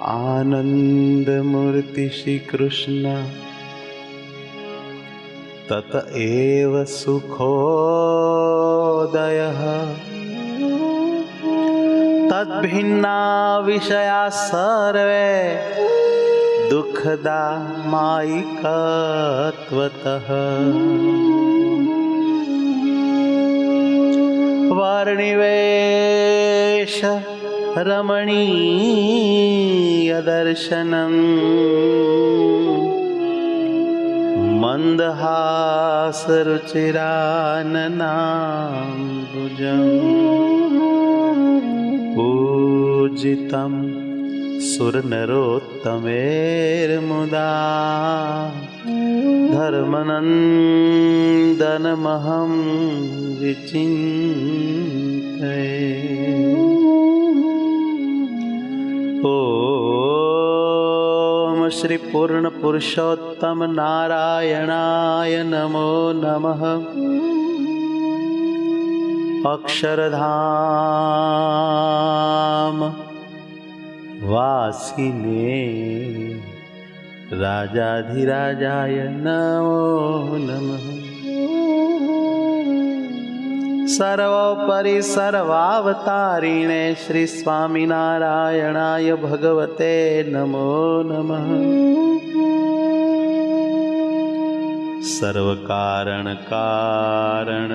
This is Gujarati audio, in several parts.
आनंद मूर्ति श्री कृष्ण तत एव सुखोदयः तद्भिन्ना विषया सर्वे दुःखदा मायिकत्वतः वर्णिवेश रमणीय दर्शनम् मंदहास रुचिराननाम्बुजम् पूजितं सुरनरोत्तमेर्मुदा धर्मनन्दनमहं विचिन्तये। ओम श्री पूर्ण पुरुषोत्तम नारायणाय नमो नमः। अक्षरधाम वासिने राजाधिराजाय नमो नमः। सर्वोपरि सर्वावतारिणे श्री स्वामिनारायणाय भगवते नमो नमः। सर्वकारण कारण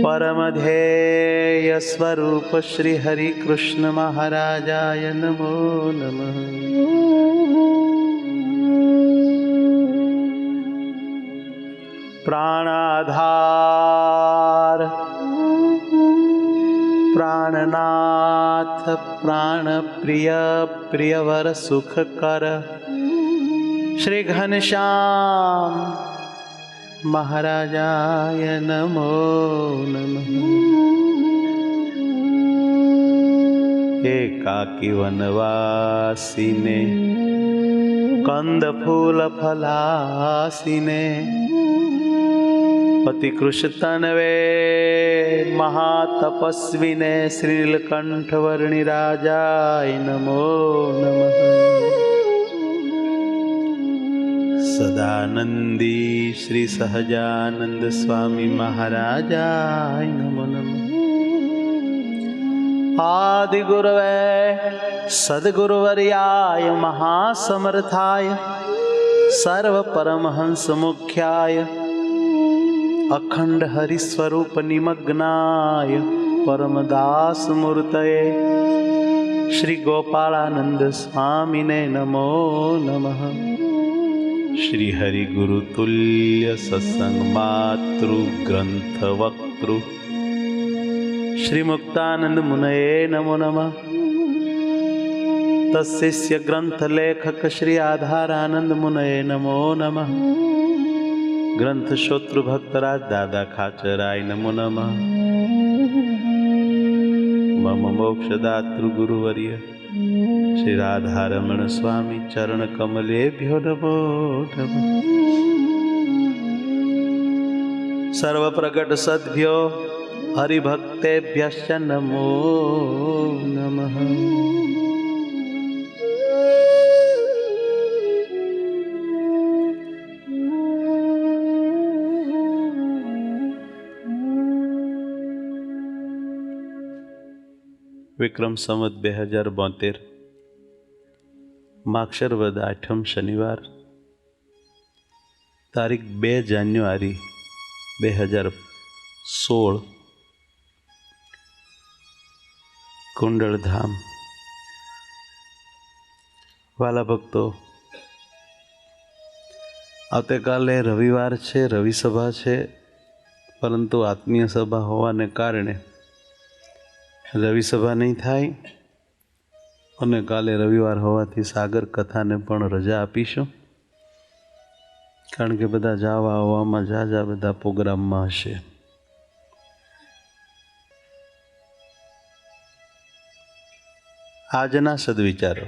परमध्येय स्वरूप श्री हरि कृष्ण महाराजाय नमो नमः। प्राणाधार प्राणनाथ प्राण प्रिय प्रियवर सुख कर श्री घनश्याम महाराजाय नमो नमः। एकाकी वनवासिने कंद फूल फलासिने पति कृष्णतनवे महातपस्विने श्रीलकंठ वर्णि राजाय नमो नमः। सदानंदी श्री सहजानंद स्वामी महाराजाय नमो नमः। आदि गुरवे सद्गुरुवर्याय महासमर्थाय सर्व परमहंस मुख्याय अखंड हरिस्वरूप निमग्नाय परमदास मूर्तये श्री गोपालानंद स्वामिने नमो नमः। श्री हरि गुरु तुल्य सत्संग मातृ ग्रंथ वक्तृ श्री मुक्तानंद मुनये नमो नमः। तत्शिष्य ग्रंथ लेखक श्री आधारानंद मुनये नमो नमः। ग्रंथ श्रोतृ भक्तराज दादा खाचराय नमो नमः। मम मोक्षदातृ गुरुवर्य श्री राधारमण स्वामी चरण कमलेभ्यो नमो नमः। सर्व प्रकट सद्भ्यो हरिभक्तेभ्यश्च नमो नमः। विक्रम संवत 2072 माक्षर वद 8 शनिवार तारीख 2 जान्युआरी 2016 कुंडलधाम। वाला भक्तो आवते काले रविवार छे, रवि सभा छे, परंतु आत्मीय सभा होवाने कारणे रवि सभा नहीं थाय अने काले रविवार होवाथी सागर कथा ने पण रजा आपीशुं, कारण के बधा जावा आववामां जाजा बधा प्रोग्राममां हशे। आजना सद्विचारो।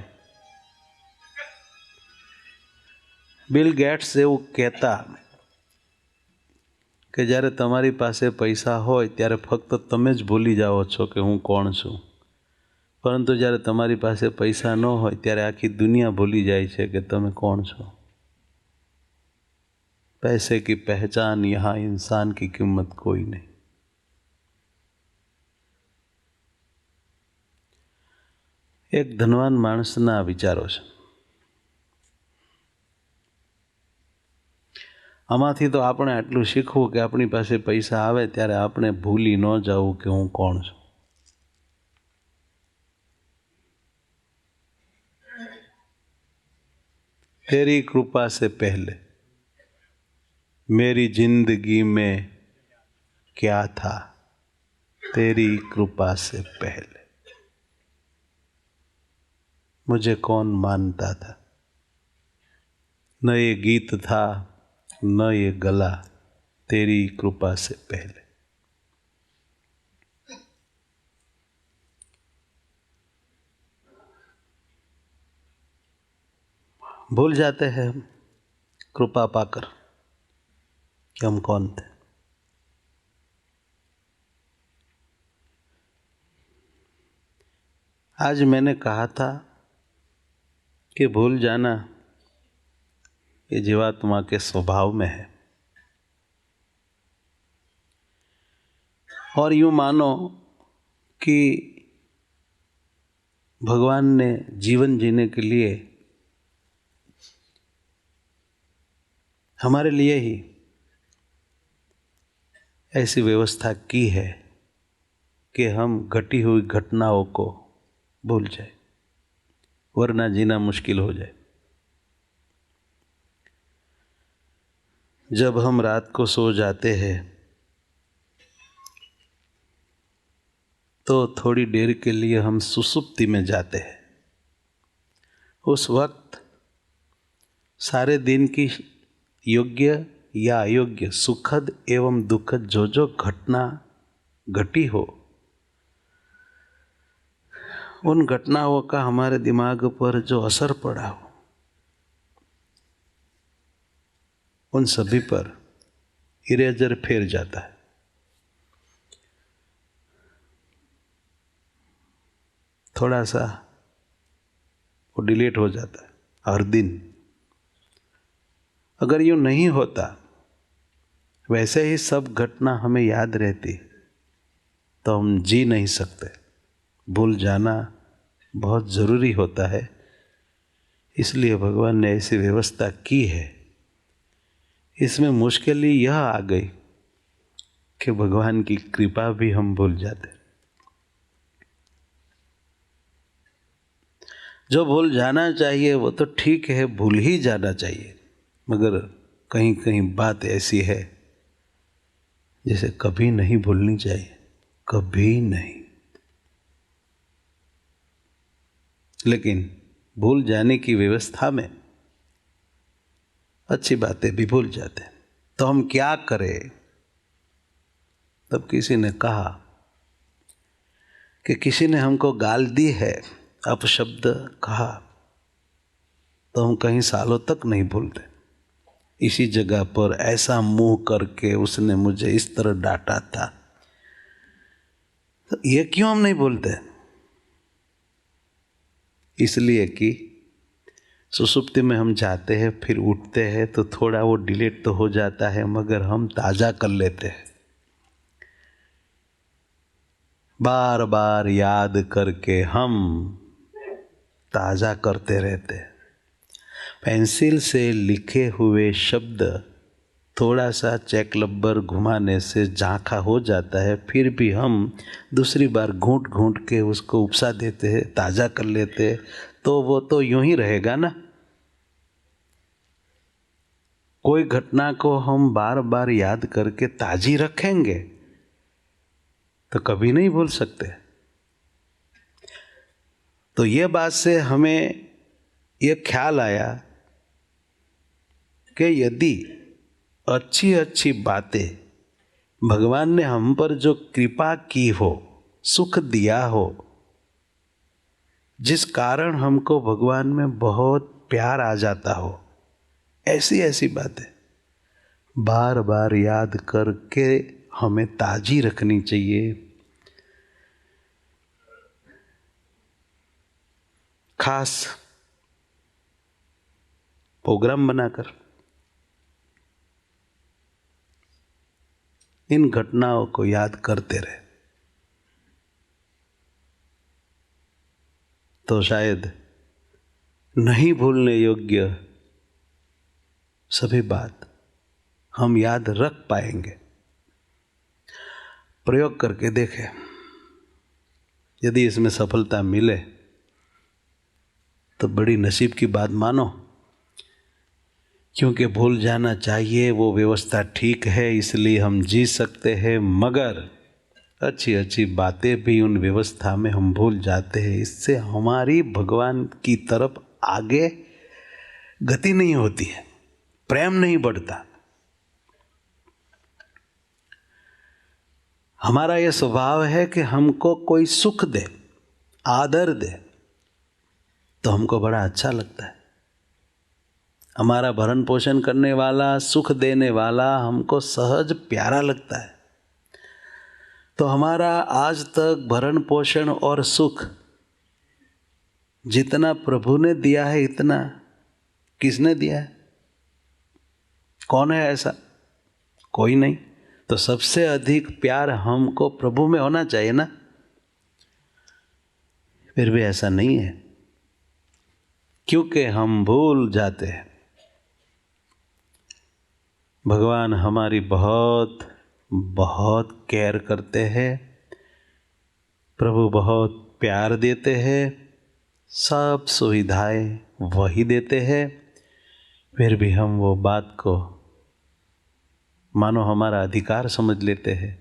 बिल गेट्स एवुं कहेता कि જ્યારે તમારી પાસે પૈસા હોય ત્યારે ફક્ત તમે જ ભૂલી જાઓ છો કે હું કોણ છું, પરંતુ જ્યારે તમારી પાસે પૈસા ન હોય ત્યારે આખી દુનિયા ભૂલી જાય છે કે તમે કોણ છો। पैसे की पहचान यहाँ इंसान की कीमत कोई नहीं। एक धनवान माणसना विचारो छे। आमांथी तो आपणे आटલું શીખવું કે આપણી પાસે પૈસા આવે ત્યારે આપણે ભૂલી ન જવું કે હું કોણ છું। तेरी कृपा से पहले मेरी जिंदगी में क्या था, तेरी कृपा से पहले मुझे कौन मानता था। न ये गीत था न ये गला, तेरी कृपा से पहले। भूल जाते हैं हम कृपा पाकर कि हम कौन थे। आज मैंने कहा था कि भूल जाना ये जीवात्मा के स्वभाव में है। और यूं मानो कि भगवान ने जीवन जीने के लिए हमारे लिए ही ऐसी व्यवस्था की है कि हम घटी हुई घटनाओं को भूल जाए, वरना जीना मुश्किल हो जाए। जब हम रात को सो जाते हैं तो थोड़ी देर के लिए हम सुसुप्ति में जाते हैं। उस वक्त सारे दिन की योग्य या अयोग्य, सुखद एवं दुखद जो जो घटना घटी हो, उन घटनाओं का हमारे दिमाग पर जो असर पड़ा हो, उन सभी पर इरेजर फेर जाता है। थोड़ा सा वो डिलीट हो जाता है हर दिन। अगर यूँ नहीं होता, वैसे ही सब घटना हमें याद रहती, तो हम जी नहीं सकते। भूल जाना बहुत ज़रूरी होता है, इसलिए भगवान ने ऐसी व्यवस्था की है। इसमें मुश्किल यह आ गई कि भगवान की कृपा भी हम भूल जाते। जो भूल जाना चाहिए वो तो ठीक है, भूल ही जाना चाहिए, मगर कहीं कहीं बात ऐसी है जिसे कभी नहीं भूलनी चाहिए, कभी नहीं। लेकिन भूल जाने की व्यवस्था में अच्छी बातें भी भूल जाते हैं। तो हम क्या करें? तब किसी ने कहा कि किसी ने हमको गाल दी है, अपशब्द कहा, तो हम कहीं सालों तक नहीं भूलते। इसी जगह पर ऐसा मुंह करके उसने मुझे इस तरह डांटा था, तो ये क्यों हम नहीं भूलते? इसलिए कि सुसुप्ति में हम जाते हैं, फिर उठते हैं तो थोड़ा वो डिलीट तो हो जाता है, मगर हम ताज़ा कर लेते हैं। बार बार याद करके हम ताज़ा करते रहते हैं। पेंसिल से लिखे हुए शब्द थोड़ा सा चेक रबर घुमाने से झांखा हो जाता है, फिर भी हम दूसरी बार घूंट घूंट के उसको उपसा देते हैं, ताज़ा कर लेते हैं, तो वो तो यूं ही रहेगा ना। कोई घटना को हम बार बार याद करके ताज़ी रखेंगे तो कभी नहीं भूल सकते। तो ये बात से हमें ये ख्याल आया कि यदि अच्छी अच्छी बातें भगवान ने हम पर जो कृपा की हो, सुख दिया हो, जिस कारण हमको भगवान में बहुत प्यार आ जाता हो, ऐसी ऐसी बातें बार बार याद करके हमें ताज़ी रखनी चाहिए। खास प्रोग्राम बनाकर इन घटनाओं को याद करते रहे तो शायद नहीं भूलने योग्य सभी बात हम याद रख पाएंगे। प्रयोग करके देखें, यदि इसमें सफलता मिले तो बड़ी नसीब की बात मानो, क्योंकि भूल जाना चाहिए वो व्यवस्था ठीक है, इसलिए हम जी सकते हैं, मगर अच्छी अच्छी बातें भी उन व्यवस्था में हम भूल जाते हैं। इससे हमारी भगवान की तरफ आगे गति नहीं होती है, प्रेम नहीं बढ़ता। हमारा यह स्वभाव है कि हमको कोई सुख दे, आदर दे तो हमको बड़ा अच्छा लगता है। हमारा भरण पोषण करने वाला, सुख देने वाला हमको सहज प्यारा लगता है। तो हमारा आज तक भरण पोषण और सुख जितना प्रभु ने दिया है, इतना किसने दिया है? कौन है ऐसा? कोई नहीं। तो सबसे अधिक प्यार हमको प्रभु में होना चाहिए ना। फिर भी ऐसा नहीं है, क्योंकि हम भूल जाते हैं। भगवान हमारी बहुत बहुत केयर करते हैं, प्रभु बहुत प्यार देते हैं, सब सुविधाएं वही देते हैं, फिर भी हम वो बात को मानो हमारा अधिकार समझ लेते हैं।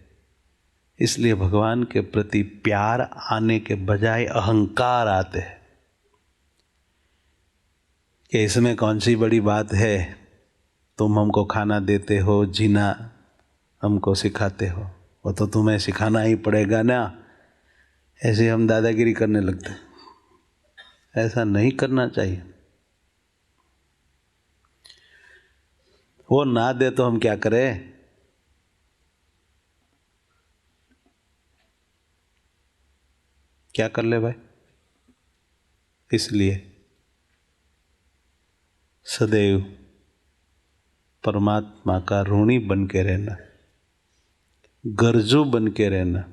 इसलिए भगवान के प्रति प्यार आने के बजाय अहंकार आते हैं कि इसमें कौन सी बड़ी बात है, तुम हमको खाना देते हो, जीना हमको सिखाते हो, वो तो तुम्हें सिखाना ही पड़ेगा ना। ऐसे हम दादागिरी करने लगते हैं। ऐसा नहीं करना चाहिए। वो ना दे तो हम क्या करें? क्या कर ले भाई? इसलिए सदैव परमात्मा का ऋणी बन के रहना, गर्जू बन के रहना,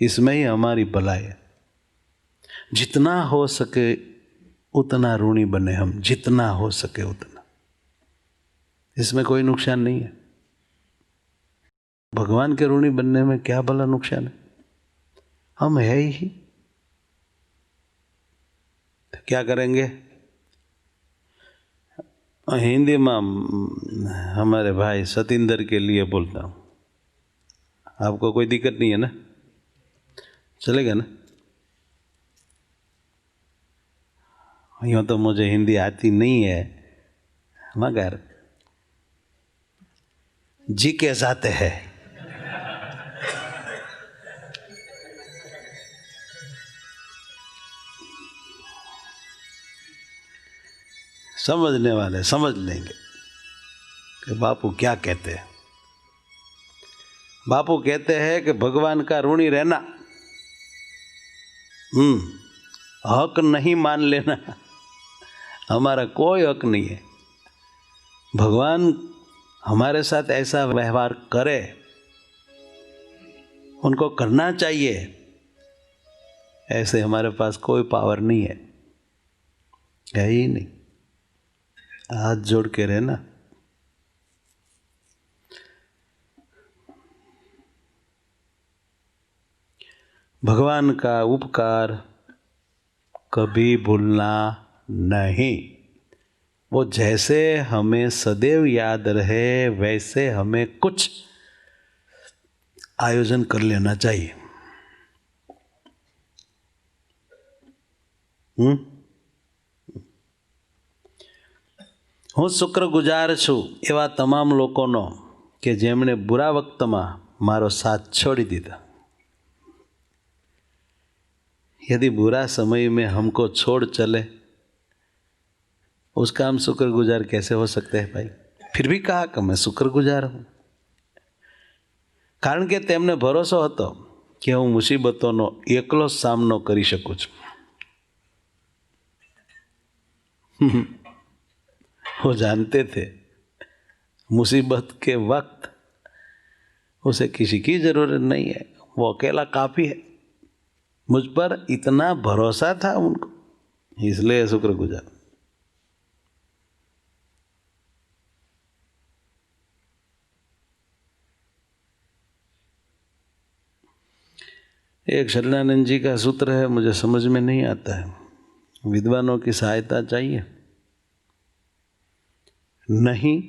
इसमें ही हमारी भलाई है। जितना हो सके उतना ऋणी बने हम, जितना हो सके उतना, इसमें कोई नुकसान नहीं है। भगवान के ऋणी बनने में क्या भला नुकसान है? हम है ही। तो क्या करेंगे? हिंदी में हमारे भाई सतिंदर के लिए बोलता हूँ, आपको कोई दिक्कत नहीं है ना? चलेगा ना? यूँ तो मुझे हिंदी आती नहीं है, मगर जी के जाते हैं। समझने वाले समझ लेंगे कि बापू क्या कहते हैं। बापू कहते हैं कि भगवान का ऋणी रहना, हक नहीं मान लेना, हमारा कोई हक नहीं है। भगवान हमारे साथ ऐसा व्यवहार करे, उनको करना चाहिए, ऐसे हमारे पास कोई पावर नहीं है ही नहीं। हाथ जोड़ के रहना। भगवान का उपकार कभी भूलना नहीं। वो जैसे हमें सदैव याद रहे, वैसे हमें कुछ आयोजन कर लेना चाहिए। હું શુક્રગુજાર છું એવા તમામ લોકોનો કે જેમણે બુરા વક્તમાં મારો સાથ છોડી દીધા। यदि बुरा समय में हमको छोड़ चले, उसका हम शुक्रगुजार कैसे हो सकते हैं भाई? फिर भी कहा कि मैं शुक्रगुजार हूँ, कारण के तेमने भरोસો હતો કે હું મુસીબતોનો એકલો સામનો કરી શકું છું। वो जानते थे मुसीबत के वक्त उसे किसी की ज़रूरत नहीं है, वो अकेला काफ़ी है। मुझ पर इतना भरोसा था उनको, इसलिए शुक्रगुजार। एक शरणानंद जी का सूत्र है, मुझे समझ में नहीं आता है, विद्वानों की सहायता चाहिए। नहीं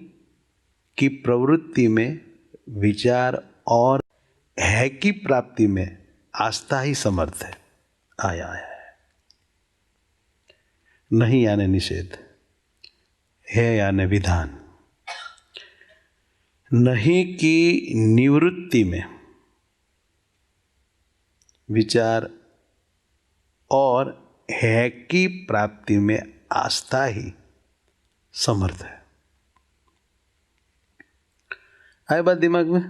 कि प्रवृत्ति में विचार और है की प्राप्ति में आस्था ही समर्थ है। आया है नहीं यानी निषेध, है यानी विधान। नहीं की निवृत्ति में विचार और है की प्राप्ति में आस्था ही समर्थ है। आए बात दिमाग में?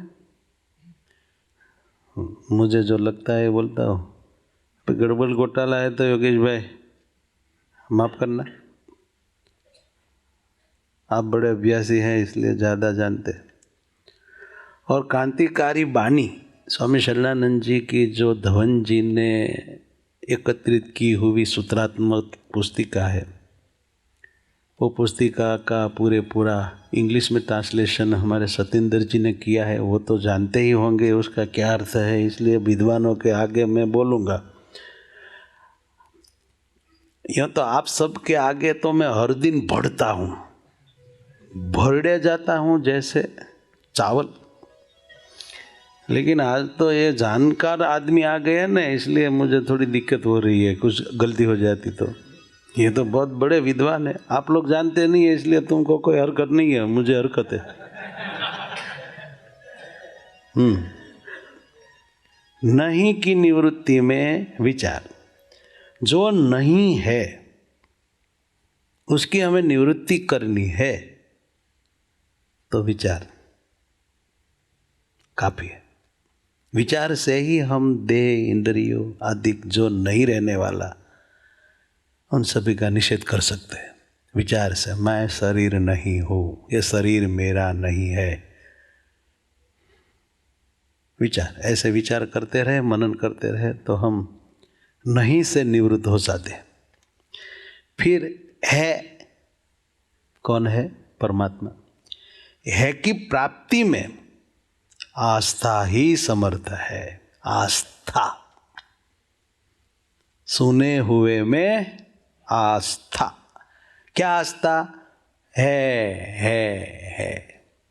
मुझे जो लगता है बोलता हूँ। गड़बड़ घोटाला है तो योगेश भाई माफ करना, आप बड़े अभ्यासी हैं इसलिए ज़्यादा जानते हैं। और क्रांतिकारी बानी स्वामी शरणानंद जी की जो धवन जी ने एकत्रित की हुई सूत्रात्मक पुस्तिका है, वो पुस्तिका का पूरा इंग्लिश में ट्रांसलेशन हमारे सतेंद्र जी ने किया है। वो तो जानते ही होंगे उसका क्या अर्थ है, इसलिए विद्वानों के आगे मैं बोलूँगा। यूँ तो आप सबके आगे तो मैं हर दिन बढ़ता हूँ, भरड़े जाता हूँ जैसे चावल, लेकिन आज तो ये जानकार आदमी आ गए ना, इसलिए मुझे थोड़ी दिक्कत हो रही है। कुछ गलती हो जाती तो, ये तो बहुत बड़े विद्वान है, आप लोग जानते नहीं है इसलिए तुमको कोई हरकत नहीं है, मुझे हरकत है। नहीं की निवृत्ति में विचार, जो नहीं है उसकी हमें निवृत्ति करनी है तो विचार काफी है। विचार से ही हम देह इंद्रियों आदि जो नहीं रहने वाला उन सभी का निषेध कर सकते हैं। विचार से मैं शरीर नहीं हूँ, ये शरीर मेरा नहीं है। विचार, ऐसे विचार करते रहे, मनन करते रहे तो हम नहीं से निवृत्त हो जाते। फिर है कौन है? परमात्मा। है की प्राप्ति में आस्था ही समर्थ है। आस्था, सुने हुए में आस्था। क्या आस्था? है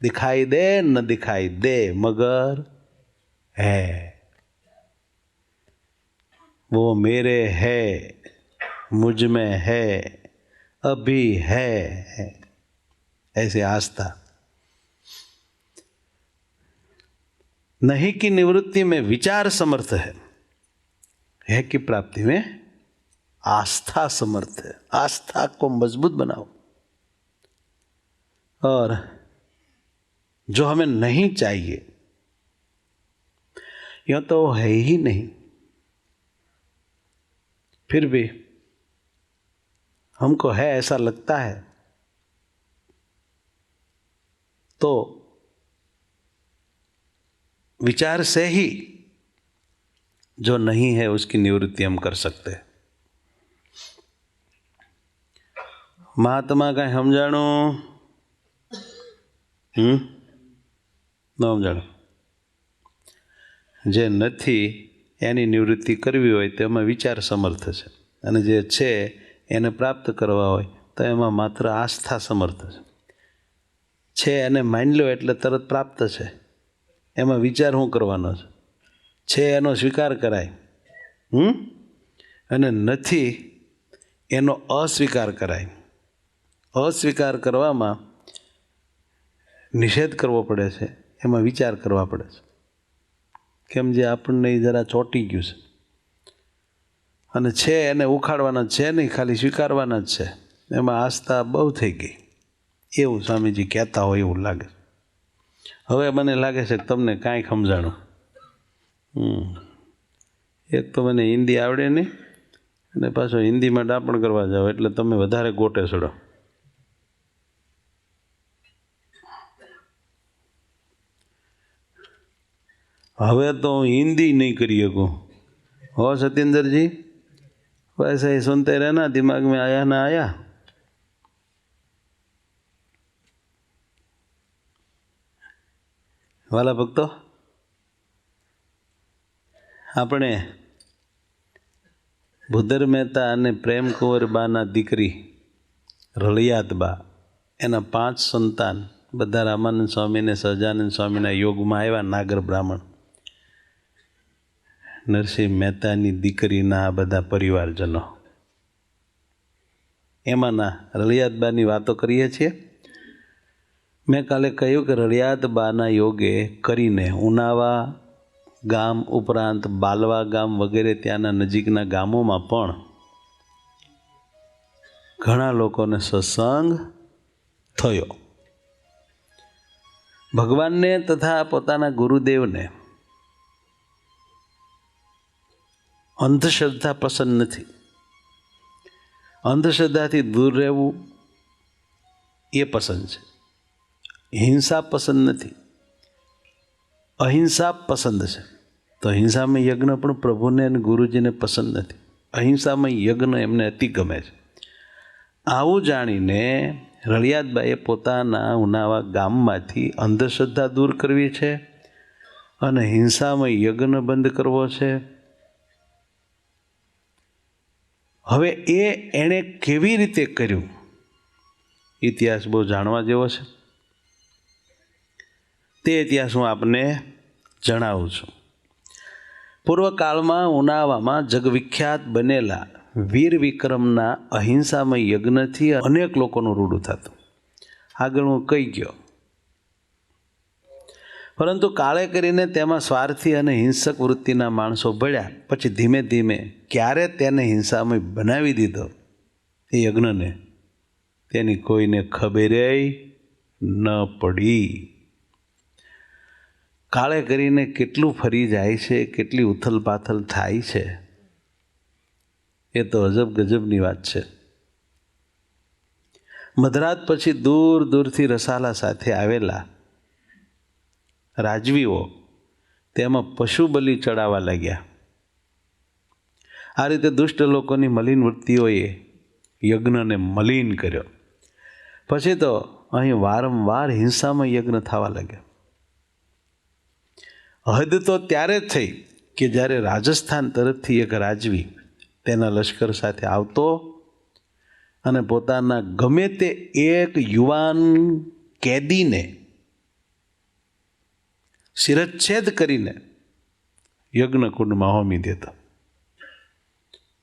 दिखाई दे न दिखाई दे मगर है। वो मेरे है, मुझ में है, अभी है, ऐसी आस्था। नहीं की निवृत्ति में विचार समर्थ है की प्राप्ति में आस्था समर्थ है। आस्था को मजबूत बनाओ। और जो हमें नहीं चाहिए यह तो है ही नहीं, फिर भी हमको है ऐसा लगता है, तो विचार से ही जो नहीं है उसकी निवृत्ति हम कर सकते हैं। महात्मा कांई समझाणो न समझाणो। जे नथी एनी निवृत्ति करवी होय तेमां विचार समर्थ छे, अने जे छे एने प्राप्त करवा होय तो एमां मात्र आस्था समर्थ छे। एने मानी लो एटले तरत प्राप्त छे, एमां विचार शुं करवानो छे? एनो स्वीकार कराय, अने नथी एनो अस्वीकार कराय। अस्वीकार करवामां निषेध करवो पड़े छे, एमां विचार करवा पड़े छे। केम जे आपणे जरा ચોંટી गयुं छे अने छे एने उखाड़वाना छे नहीं, खाली स्वीकारवाना ज छे, एमां आस्था बहु थई गई एवुं स्वामीजी कहेता होय एवुं लागे। हवे मने लागे छे के तमने कांई समजाणुं। एक तो मने हिंदी आवड़े नहीं, अने पाछो हिंदीमां डापण करवा जाओ એટલે તમે વધારે ગોટે ચડો। હવે तो हिंदी नहीं करी सकूँ। हो सत्येंद्र जी, वैसे ही सुनते रहना, दिमाग में आया ना आया। वाला भक्तो, આપણે ભૂદર મહેતા અને પ્રેમ કુંવર બાના દીકરી રળિયાતબા એના 5 સંતાન બધા રામાનંદ સ્વામીને સહજાનંદ સ્વામીના યોગમાં આવ્યા. નાગર બ્રાહ્મણ નરસિંહ મહેતાની દીકરીના આ બધા પરિવારજનો, એમાંના રળિયાતબાની વાતો કરીએ છીએ. મેં કાલે કહ્યું કે રળિયાતબાના યોગે કરીને ઉનાવા ગામ ઉપરાંત બાલવા ગામ વગેરે ત્યાંના નજીકના ગામોમાં પણ ઘણા લોકોને સત્સંગ થયો. ભગવાનને તથા પોતાના ગુરુદેવને અંધશ્રદ્ધા પસંદ નથી. અંધશ્રદ્ધાથી દૂર રહેવું એ પસંદ છે. હિંસા પસંદ નથી, અહિંસા પસંદ છે. તો હિંસામાં યજ્ઞ પણ પ્રભુને અને ગુરુજીને પસંદ નથી. અહિંસામાં યજ્ઞ એમને અતિ ગમે છે. આવું જાણીને રળિયાતબાઈએ પોતાના ઉનાવા ગામમાંથી અંધશ્રદ્ધા દૂર કરવી છે અને હિંસામાં યજ્ઞ બંધ કરવો છે. હવે એણે કેવી રીતે કર્યું, ઇતિહાસ બહુ જાણવા જેવો છે. તે ઇતિહાસ હું આપને જણાવું છું. પૂર્વકાળમાં ઉનાવામાં જગવિખ્યાત બનેલા વીર વિક્રમના અહિંસામય યજ્ઞથી અનેક લોકોનું રૂડું થતું. આગળ હું કહી ગયો. પરંતુ કાળે કરીને તેમાં સ્વાર્થી અને હિંસક વૃત્તિના માણસો ભળ્યા. પછી ધીમે ધીમે ક્યારે તેને હિંસામય બનાવી દીધો એ યજ્ઞને, તેની કોઈને ખબરે ન પડી. કાળે કરીને કેટલું ફરી જાય છે, કેટલી ઉથલ પાથલ થાય છે, એ તો અજબ ગજબની વાત છે. મધરાત પછી દૂર દૂરથી રસાલા સાથે આવેલા રાજવીઓ તેમાં પશુ બલિ ચડાવવા લાગ્યા. આ રીતે દુષ્ટ લોકોની મલિન વૃત્તિઓએ યજ્ઞને મલિન કર્યો. પછી તો અહીં વારંવાર હિંસામાં યજ્ઞ થવા લાગ્યા. હદ તો ત્યારે થઈ કે જ્યારે રાજસ્થાન તરફથી એક રાજવી તેના લશ્કર સાથે આવતો અને પોતાના ગમે તે એક યુવાન કેદીને શિરચ્છેદ કરીને યજ્ઞકુંડમાં હોમી દેતો.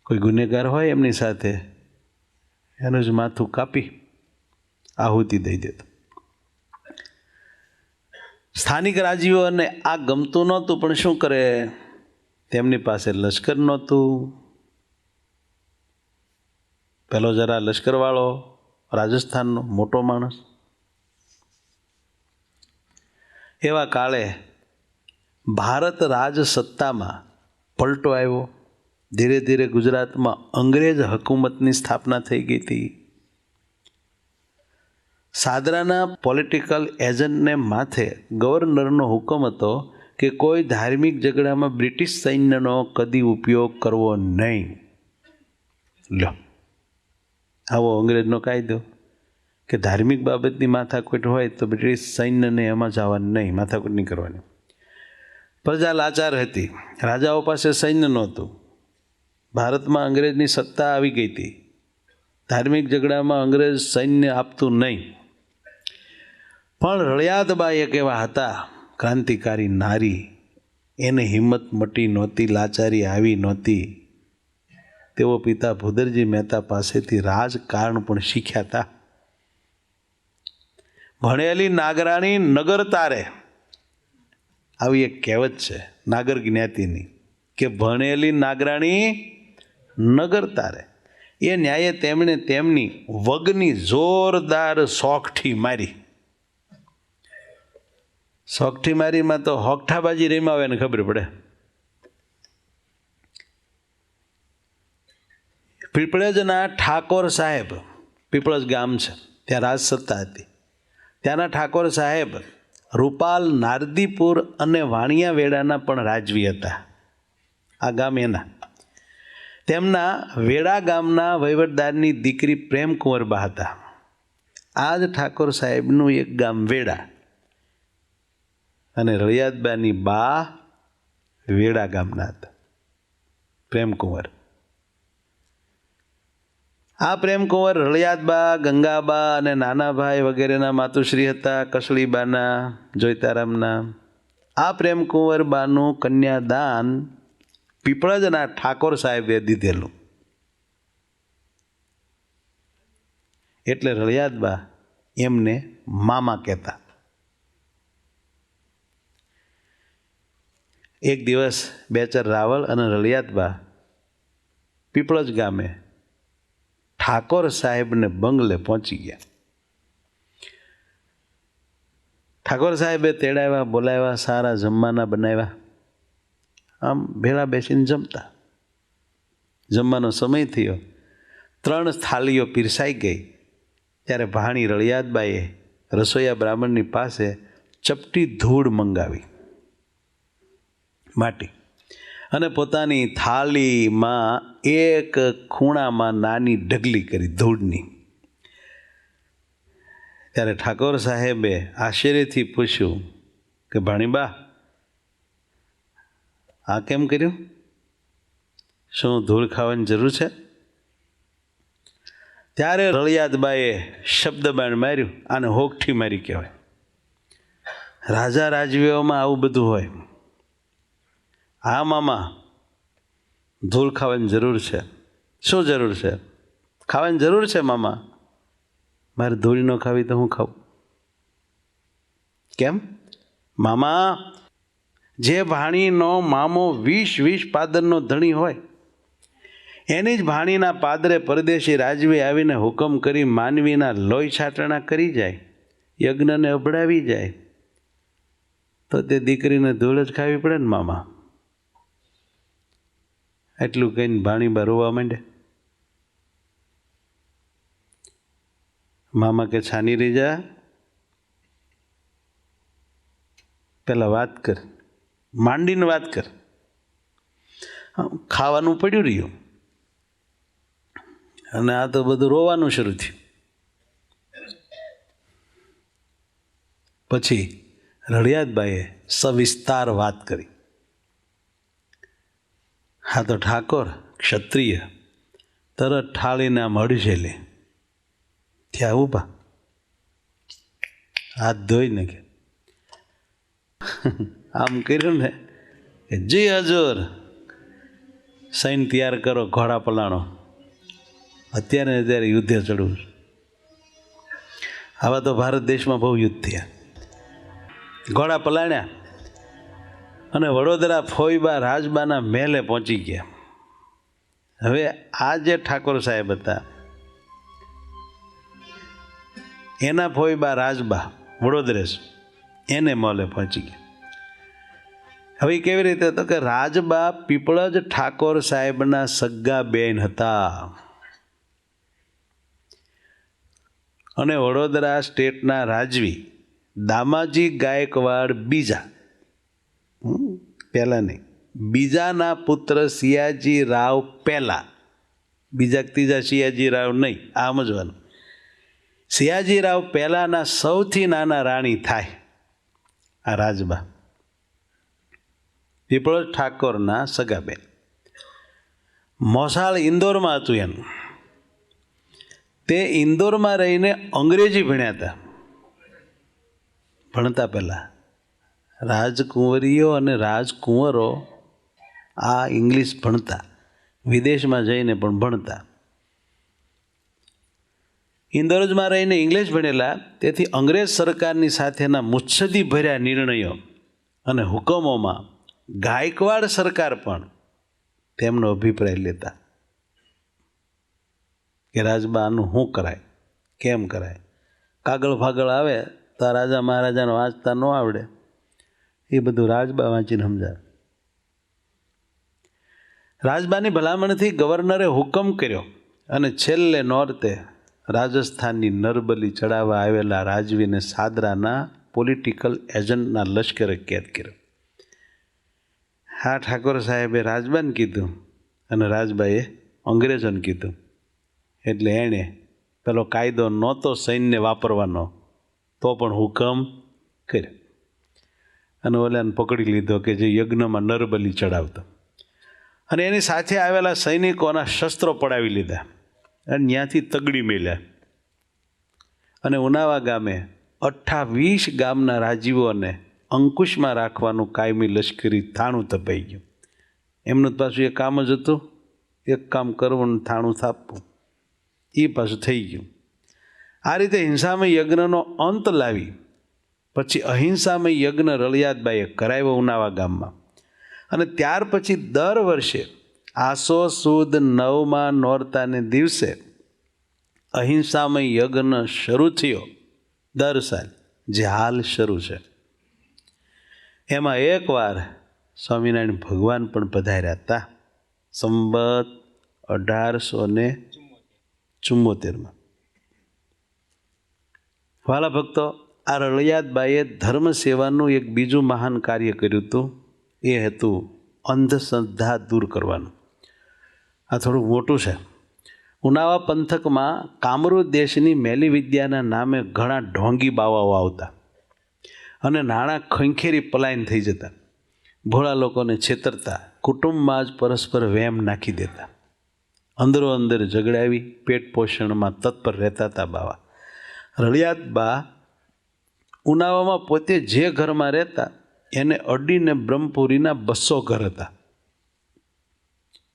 કોઈ ગુનેગાર હોય એમની સાથે એનું જ માથું કાપી આહુતિ દઈ દેતો. સ્થાનિક રાજવીઓને આ ગમતું નહોતું, પણ શું કરે, તેમની પાસે લશ્કર નહોતું. પેલો જરા લશ્કરવાળો રાજસ્થાનનો મોટો માણસ. એવા કાળે ભારત રાજ સત્તામાં પલટો આવ્યો. ધીરે ધીરે ગુજરાતમાં અંગ્રેજ હકુમતની સ્થાપના થઈ ગઈ હતી. સાદરાના પોલિટિકલ એજન્ટને માથે ગવર્નરનો હુકમ હતો કે કોઈ ધાર્મિક ઝઘડામાં બ્રિટિશ સૈન્યનો કદી ઉપયોગ કરવો નહીં. લો, આવો અંગ્રેજનો કાયદો કે ધાર્મિક બાબતની માથાકૂટ હોય તો બ્રિટિશ સૈન્યને એમાં જવાનું નહીં, માથાકૂટ નહીં કરવાની. પ્રજા લાચાર હતી, રાજાઓ પાસે સૈન્ય નહોતું. ભારતમાં અંગ્રેજની સત્તા આવી ગઈ હતી. ધાર્મિક ઝઘડામાં અંગ્રેજ સૈન્ય આપતું નહીં. પણ રળિયાતબા એક એવા હતા, ક્રાંતિકારી નારી. એને હિંમત મટી નહોતી, લાચારી આવી નહોતી. તેઓ પિતા ભૂદરજી મહેતા પાસેથી રાજકારણ પણ શીખ્યા હતા. ભણેલી નાગરાણી નગર તારે, આવી એક કહેવત છે નાગર જ્ઞાતિની કે ભણેલી નાગરાણી નગર તારે. એ ન્યાયે તેમણે તેમની વગની જોરદાર સોગઠી મારી. સોગઠી મારીમાં તો હોકઠાબાજી રેમાવે ને ખબર પડે. પીપળજના ઠાકોર સાહેબ, પીપળજ ગામ છે, ત્યાં રાજસત્તા હતી. ત્યાંના ઠાકોર સાહેબ રૂપાલ, નારદીપુર અને વાણિયા વેડાના પણ રાજવી હતા. આ ગામ એના. તેમના વેડા ગામના વહીવટદારની દીકરી પ્રેમકુંવરબા હતા. આ જ ઠાકોર સાહેબનું એક ગામ વેડા અને રળિયાદબાની બા વેડા ગામના હતા, પ્રેમકુંવર. આ પ્રેમકુંવર રળિયાદબા, ગંગાબા અને નાનાભાઈ વગેરેના માતુશ્રી હતા, કસળીબાના, જોઈતારામના. આ પ્રેમકુંવર બાનું કન્યાદાન પીપળજના ઠાકોર સાહેબે દીધેલું. એટલે રળિયાદબા એમને મામા કહેતા. એક દિવસ બેચર રાવળ અને રળિયાદબા પીપળજ ગામે ઠાકોર સાહેબને બંગલે પહોંચી ગયા. ઠાકોર સાહેબે તેડાવ્યા, બોલાવ્યા, સારા જમવાના બનાવ્યા. આમ ભેળા બેસીને જમતા. જમવાનો સમય થયો, 3 થાળીઓ પીરસાઈ ગઈ ત્યારે ભાણી રળિયાદબાએ રસોઈયા બ્રાહ્મણની પાસે ચપટી ધૂળ મંગાવી, માટી, અને પોતાની થાળીમાં એક ખૂણામાં નાની ઢગલી કરી ધૂળની. ત્યારે ઠાકોર સાહેબે આશ્ચર્યથી પૂછ્યું કે ભાણીબા, આ કેમ કર્યું? શું ધૂળ ખાવાની જરૂર છે? ત્યારે રળિયાદબાએ શબ્દબાણ માર્યું. આને હોગઠી મારી કહેવાય. રાજા રાજવીઓમાં આવું બધું હોય. હા મામા, ધૂળ ખાવાની જરૂર છે. શું જરૂર છે? ખાવાની જરૂર છે મામા. મારે ધૂળ ન ખાવી તો હું ખાઉં? કેમ? મામા, જે ભાણીનો મામો 20 પાદરનો ધણી હોય, એની જ ભાણીના પાદરે પરદેશી રાજવી આવીને હુકમ કરી માનવીના લોહી છાટણા કરી જાય, યજ્ઞને અભડાવી જાય, તો તે દીકરીને ધૂળ જ ખાવી પડે ને મામા. એટલું કહીને ભાણીબા રોવા માંડે. મામા કે છાની રહી જા, પેલા વાત કર, માંડીને વાત કર. ખાવાનું પડ્યું રહ્યું અને આ તો બધું રોવાનું શરૂ થયું. પછી રળિયાદબાએ સવિસ્તાર વાત કરી. હા તો ઠાકોર ક્ષત્રિય તરત ઠાળીને આમ હડસેલી ત્યાં ઊભા, હાથ ધોઈને કે આમ કર્યું ને, જી હજુર, સૈન્ય તૈયાર કરો, ઘોડા પલાણો, અત્યારે યુદ્ધે ચડવું. આવા તો ભારત દેશમાં બહુ યુદ્ધ થયા. ઘોડા પલાણ્યા અને વડોદરા ફોઈબા રાજબાના મહેલે પહોંચી ગયા. હવે આ જે ઠાકોર સાહેબ હતા, એના ફોઈબા રાજબા વડોદરેશ, એને મહેલે પહોંચી ગયા. હવે કેવી રીતે? તો કે રાજબા પીપળજ ઠાકોર સાહેબના સગ્ગા બેન હતા અને વડોદરા સ્ટેટના રાજવી દામાજી ગાયકવાડ બીજા, પહેલા નહીં, બીજાના પુત્ર સિયાજી રાવ પહેલા, બીજા ત્રીજા સિયાજી રાવ નહીં, આ સમજવાનું. સિયાજી રાવ પહેલાના સૌથી નાના રાણી થાય આ રાજબા, પીપળજ ઠાકોરના સગાબેન. મોસાળ ઇન્દોરમાં હતું એનું. તે ઇન્દોરમાં રહીને અંગ્રેજી ભણ્યા હતા. ભણતા પહેલાં રાજકુંવરીઓ અને રાજકુંવરો આ ઇંગ્લિશ ભણતા, વિદેશમાં જઈને પણ ભણતા. ઇન્દોરમાં રહીને ઇંગ્લિશ ભણેલા, તેથી અંગ્રેજ સરકારની સાથેના મુત્સદી ભર્યા નિર્ણયો અને હુકમોમાં ગાયકવાડ સરકાર પણ તેમનો અભિપ્રાય લેતા કે રાજબા આનું શું કરાય, કેમ કરાય. કાગળ ફાગળ આવે તો રાજા મહારાજાને વાંચતા ન આવડે, એ બધું રાજબા વાંચીને સમજાવે. રાજબાની ભલામણથી ગવર્નરે હુકમ કર્યો અને છેલ્લે નોરતે રાજસ્થાનની નરબલી ચડાવવા આવેલા રાજવીને સાદરાના પોલિટિકલ એજન્ટના લશ્કરે કેદ કર્યો. હા, ઠાકોર સાહેબે રાજબાને કીધું અને રાજબાઈએ અંગ્રેજોને કીધું. એટલે એણે પેલો કાયદો નહોતો સૈન્ય વાપરવાનો તો પણ હુકમ કર્યો અને ઓલાને પકડી લીધો કે જે યજ્ઞમાં નરબલી ચડાવતો, અને એની સાથે આવેલા સૈનિકોના શસ્ત્રો પડાવી લીધા અને ત્યાંથી તગડી મેલ્યા. અને ઉનાવા ગામે 28 ગામના રાજીવોને અંકુશમાં રાખવાનું કાયમી લશ્કરી થાણું તપાઈ ગયું. એમનું પાછું એક કામ જ હતું, એક કામ કરવું ને થાણું થાપવું, એ પાછું થઈ ગયું. આ રીતે હિંસામય યજ્ઞનો અંત લાવી પછી અહિંસામય યજ્ઞ રળિયાતબાઈએ કરાવ્યો ઉનાવા ગામમાં. અને ત્યાર પછી દર વર્ષે આસો સુદ 9મા નોરતાને દિવસે અહિંસામય યજ્ઞ શરૂ થયો દર સાલ, જે હાલ શરૂ છે. એમાં એકવાર સ્વામિનારાયણ ભગવાન પણ પધાર્યા હતા, સંવત 1874માં. વાલા ભક્તો, આ રળિયાતબાઈએ ધર્મ સેવાનું એક બીજું મહાન કાર્ય કર્યું હતું. એ હતું અંધશ્રદ્ધા દૂર કરવાનું. આ થોડું મોટું છે. ઉનાવા પંથકમાં કામરૂ દેશની મેલી વિદ્યાના નામે ઘણા ઢોંગી બાવાઓ આવતા અને નાણાં ખંખેરી પલાયન થઈ જતા, ભોળા લોકોને છેતરતા, કુટુંબમાં જ પરસ્પર વેમ નાખી દેતા, અંદરો અંદર ઝઘડાવી પેટ પોષણમાં તત્પર રહેતા હતા બાવા. રળિયાતબા ઉનાવામાં પોતે જે ઘરમાં રહેતા એને અડીને બ્રહ્મપુરીના 200 ઘર હતા.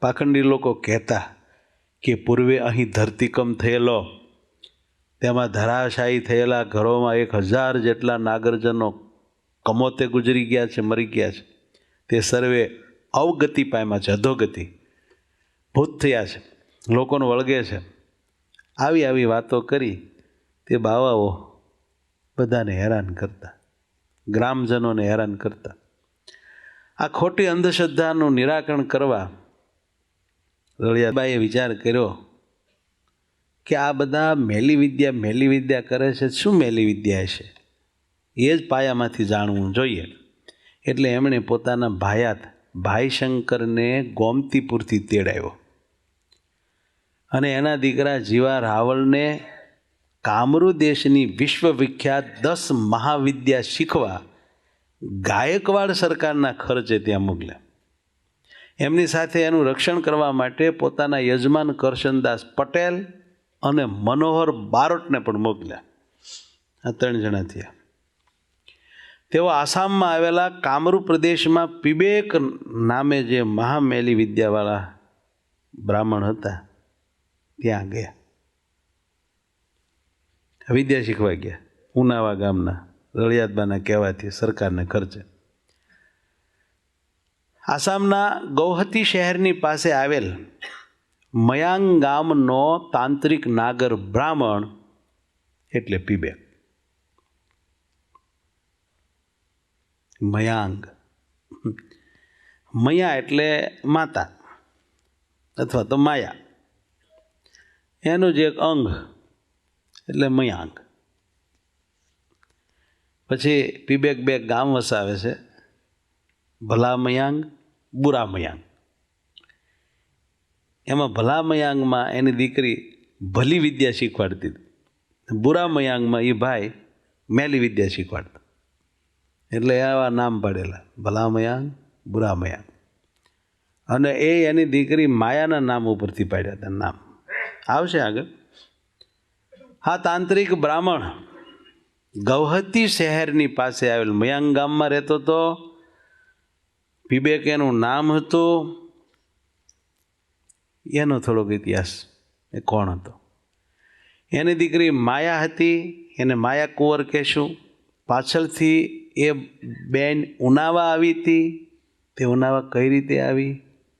પાખંડી લોકો કહેતા કે પૂર્વે અહીં ધરતીકંપ થયેલો, તેમાં ધરાશાયી થયેલા ઘરોમાં 1000 જેટલા નાગરજનો કમોતે ગુજરી ગયા છે, મરી ગયા છે. તે સર્વે અવગતિ પામ્યા છે, અધોગતિ, ભૂત થયા છે, લોકોને વળગે છે. આવી આવી વાતો કરી તે બાવાઓ બધાને હેરાન કરતા, ગ્રામજનોને હેરાન કરતા. આ ખોટી અંધશ્રદ્ધાનું નિરાકરણ કરવા રળિયાતબાઈએ વિચાર કર્યો કે આ બધા મેલી વિદ્યા કરે છે, શું મેલી વિદ્યા છે એ જ પાયામાંથી જાણવું જોઈએ. એટલે એમણે પોતાના ભાયાત ભાઈશંકરને ગોમતીપુરથી તેડાવ્યો અને એના દીકરા જીવા રાવળને કામરૂ દેશની વિશ્વવિખ્યાત 10 મહાવિદ્યા શીખવા ગાયકવાડ સરકારના ખર્ચે ત્યાં મોકલ્યા. એમની સાથે એનું રક્ષણ કરવા માટે પોતાના યજમાન કરશનદાસ પટેલ અને મનોહર બારોટને પણ મોકલ્યા. આ 3 જણા થયા. તેઓ આસામમાં આવેલા કામરૂ પ્રદેશમાં પીબેક નામે જે મહામેલી વિદ્યાવાળા બ્રાહ્મણ હતા ત્યાં ગયા, વિદ્યા શીખવા ગયા. ઉનાવા ગામના રળિયાતબાના કહેવાથી સરકારને ખર્ચે. આસામના ગૌહતી શહેરની પાસે આવેલ મયાંગ ગામનો તાંત્રિક નાગર બ્રાહ્મણ એટલે પીબેક. મયાંગ, મયા એટલે માતા અથવા તો માયા, એનું જ એક અંગ એટલે મયાંગ. પછી પીબેક 2 ગામ વસાવે છે, ભલા મયાંગ, બુરા મયાંગ. એમાં ભલા મયાંગમાં એની દીકરી ભલી વિદ્યા શીખવાડતી હતી, બુરા મયાંગમાં એ ભાઈ મેલી વિદ્યા શીખવાડતા. એટલે આવા નામ પાડેલા, ભલા મયાંગ, બુરા મયાંગ. અને એ એની દીકરી માયાના નામ ઉપરથી પાડ્યા હતા નામ. આવશે આગળ. હા, તાંત્રિક બ્રાહ્મણ ગૌહતી શહેરની પાસે આવેલ મયાંગ ગામમાં રહેતો હતો. પીબેક એનું નામ હતું. એનો થોડોક ઇતિહાસ, એ કોણ હતો. એની દીકરી માયા હતી, એને માયા કુંવર કહેશું. પાછળથી એ બેન ઉનાવા આવી હતી. તે ઉનાવા કઈ રીતે આવી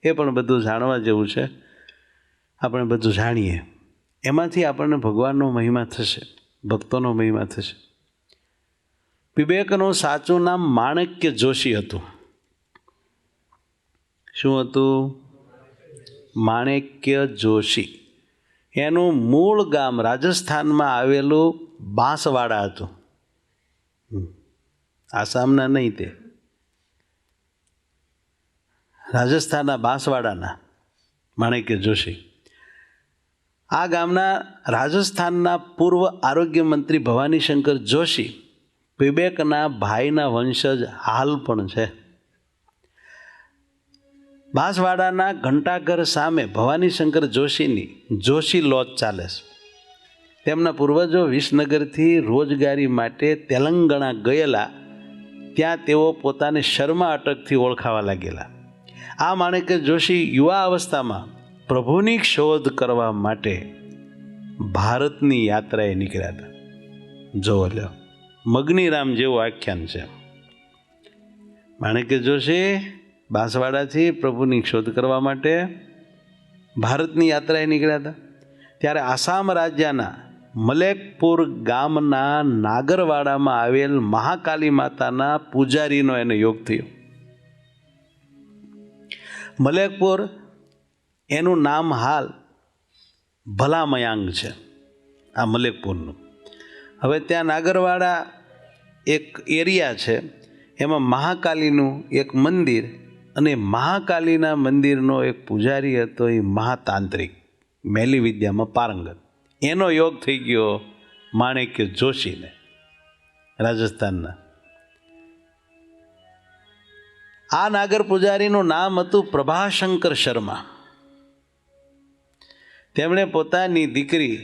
એ પણ બધું જાણવા જેવું છે. આપણે બધું જાણીએ, એમાંથી આપણને ભગવાનનો મહિમા થશે, ભક્તોનો મહિમા થશે. પીબેકનું સાચું નામ માણક્ય જોશી હતું. શું હતું? માણક્ય જોશી. એનું મૂળ ગામ રાજસ્થાનમાં આવેલું બાંસવાડા હતું. આસામના નહીં, તે રાજસ્થાનના બાંસવાડાના માણેક્ય જોશી. આ ગામના રાજસ્થાનના પૂર્વ આરોગ્ય મંત્રી ભવાની શંકર જોશી પીબેકના ભાઈના વંશજ હાલ પણ છે. બાંસવાડાના ઘંટાઘર સામે ભવાની શંકર જોશીની જોશી લોજ ચાલે છે. તેમના પૂર્વજો વિસનગરથી રોજગારી માટે તેલંગણા ગયેલા, ત્યાં તેઓ પોતાને શર્મા અટકથી ઓળખાવા લાગેલા. આ માણેક્ય જોશી યુવા અવસ્થામાં પ્રભુની શોધ કરવા માટે ભારતની યાત્રાએ નીકળ્યા હતા. જોવો લ્યો, મગનીરામ જેવું આખ્યાન છે. માણેક્ય જોશી બાંસવાડાથી પ્રભુની શોધ કરવા માટે ભારતની યાત્રાએ નીકળ્યા હતા. ત્યારે આસામ રાજ્યના મલેકપુર ગામના નાગરવાડામાં આવેલ મહાકાલી માતાના પૂજારીનો એને યોગ થયો. મલેકપુર એનું નામ હાલ ભલામયાંગ છે, આ મલેકપુરનું. હવે ત્યાં નાગરવાડા એક એરિયા છે, એમાં મહાકાલીનું એક મંદિર, અને મહાકાલીના મંદિરનો એક પૂજારી હતો, એ મહાતાંત્રિક, મેલી વિદ્યામાં પારંગત. એનો યોગ થઈ ગયો માણેક્ય જોશીને, રાજસ્થાનના. આ નાગર પૂજારીનું નામ હતું પ્રભાશંકર શર્મા. તેમણે પોતાની દીકરી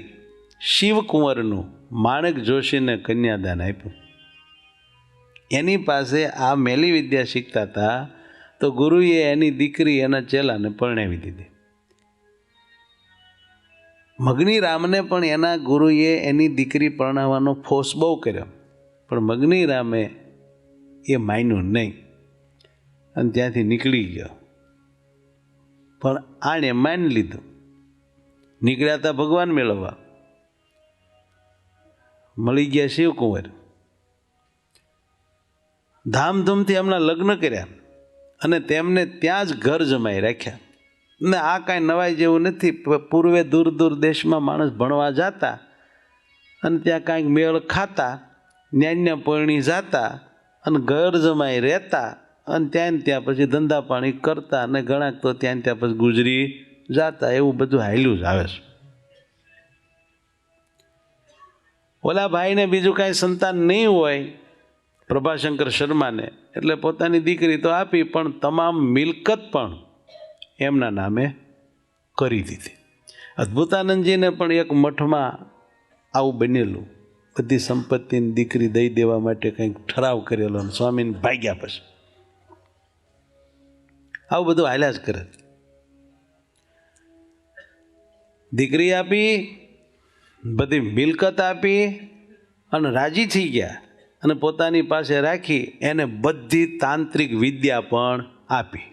શિવકુંવરનું માણેક જોશીને કન્યાદાન આપ્યું. એની પાસે આ મેલી વિદ્યા શીખતા હતા, તો ગુરુએ એની દીકરી એના ચેલાને પરણાવી દીધી. મગનીરામને પણ એના ગુરુએ એની દીકરી પરણાવવાનો ફોર્સ બહુ કર્યો, પણ મગનીરામે એ માન્યું નહીં અને ત્યાંથી નીકળી ગયો. પણ આણે માની લીધું. નીકળ્યા હતા ભગવાન મેળવવા, મળી ગયા શિવકુંવર. ધામધૂમથી એમના લગ્ન કર્યા અને તેમને ત્યાં જ ઘર જમાઈ રાખ્યા. ને આ કાંઈ નવાઈ જેવું નથી. પૂર્વે દૂર દૂર દેશમાં માણસ ભણવા જતા અને ત્યાં કાંઈક મેળ ખાતા, ન્યાન્ય પરણી જાતા અને ઘર જમાઈ રહેતા, અને ત્યાં પછી ધંધા પાણી કરતા, અને ઘણાક તો ત્યાં પછી ગુજરી જાતા. એવું બધું હાલ્યું જ આવે છે. ઓલા ભાઈને બીજું કાંઈ સંતાન નહીં હોય, પ્રભાશંકર શર્માને, એટલે પોતાની દીકરી તો આપી, પણ તમામ મિલકત પણ એમના નામે કરી દીધી. અદ્ભુતાનંદજીને પણ એક મઠમાં આવું બનેલું, બધી સંપત્તિની દીકરી દઈ દેવા માટે કંઈક ઠરાવ કરેલો, અને સ્વામીને ભાગ્યા પછી આવું બધું હાલ્યા જ કરે. દીકરી આપી, બધી મિલકત આપી અને રાજી થઈ ગયા, અને પોતાની પાસે રાખી એને બધી તાંત્રિક વિદ્યા પણ આપી.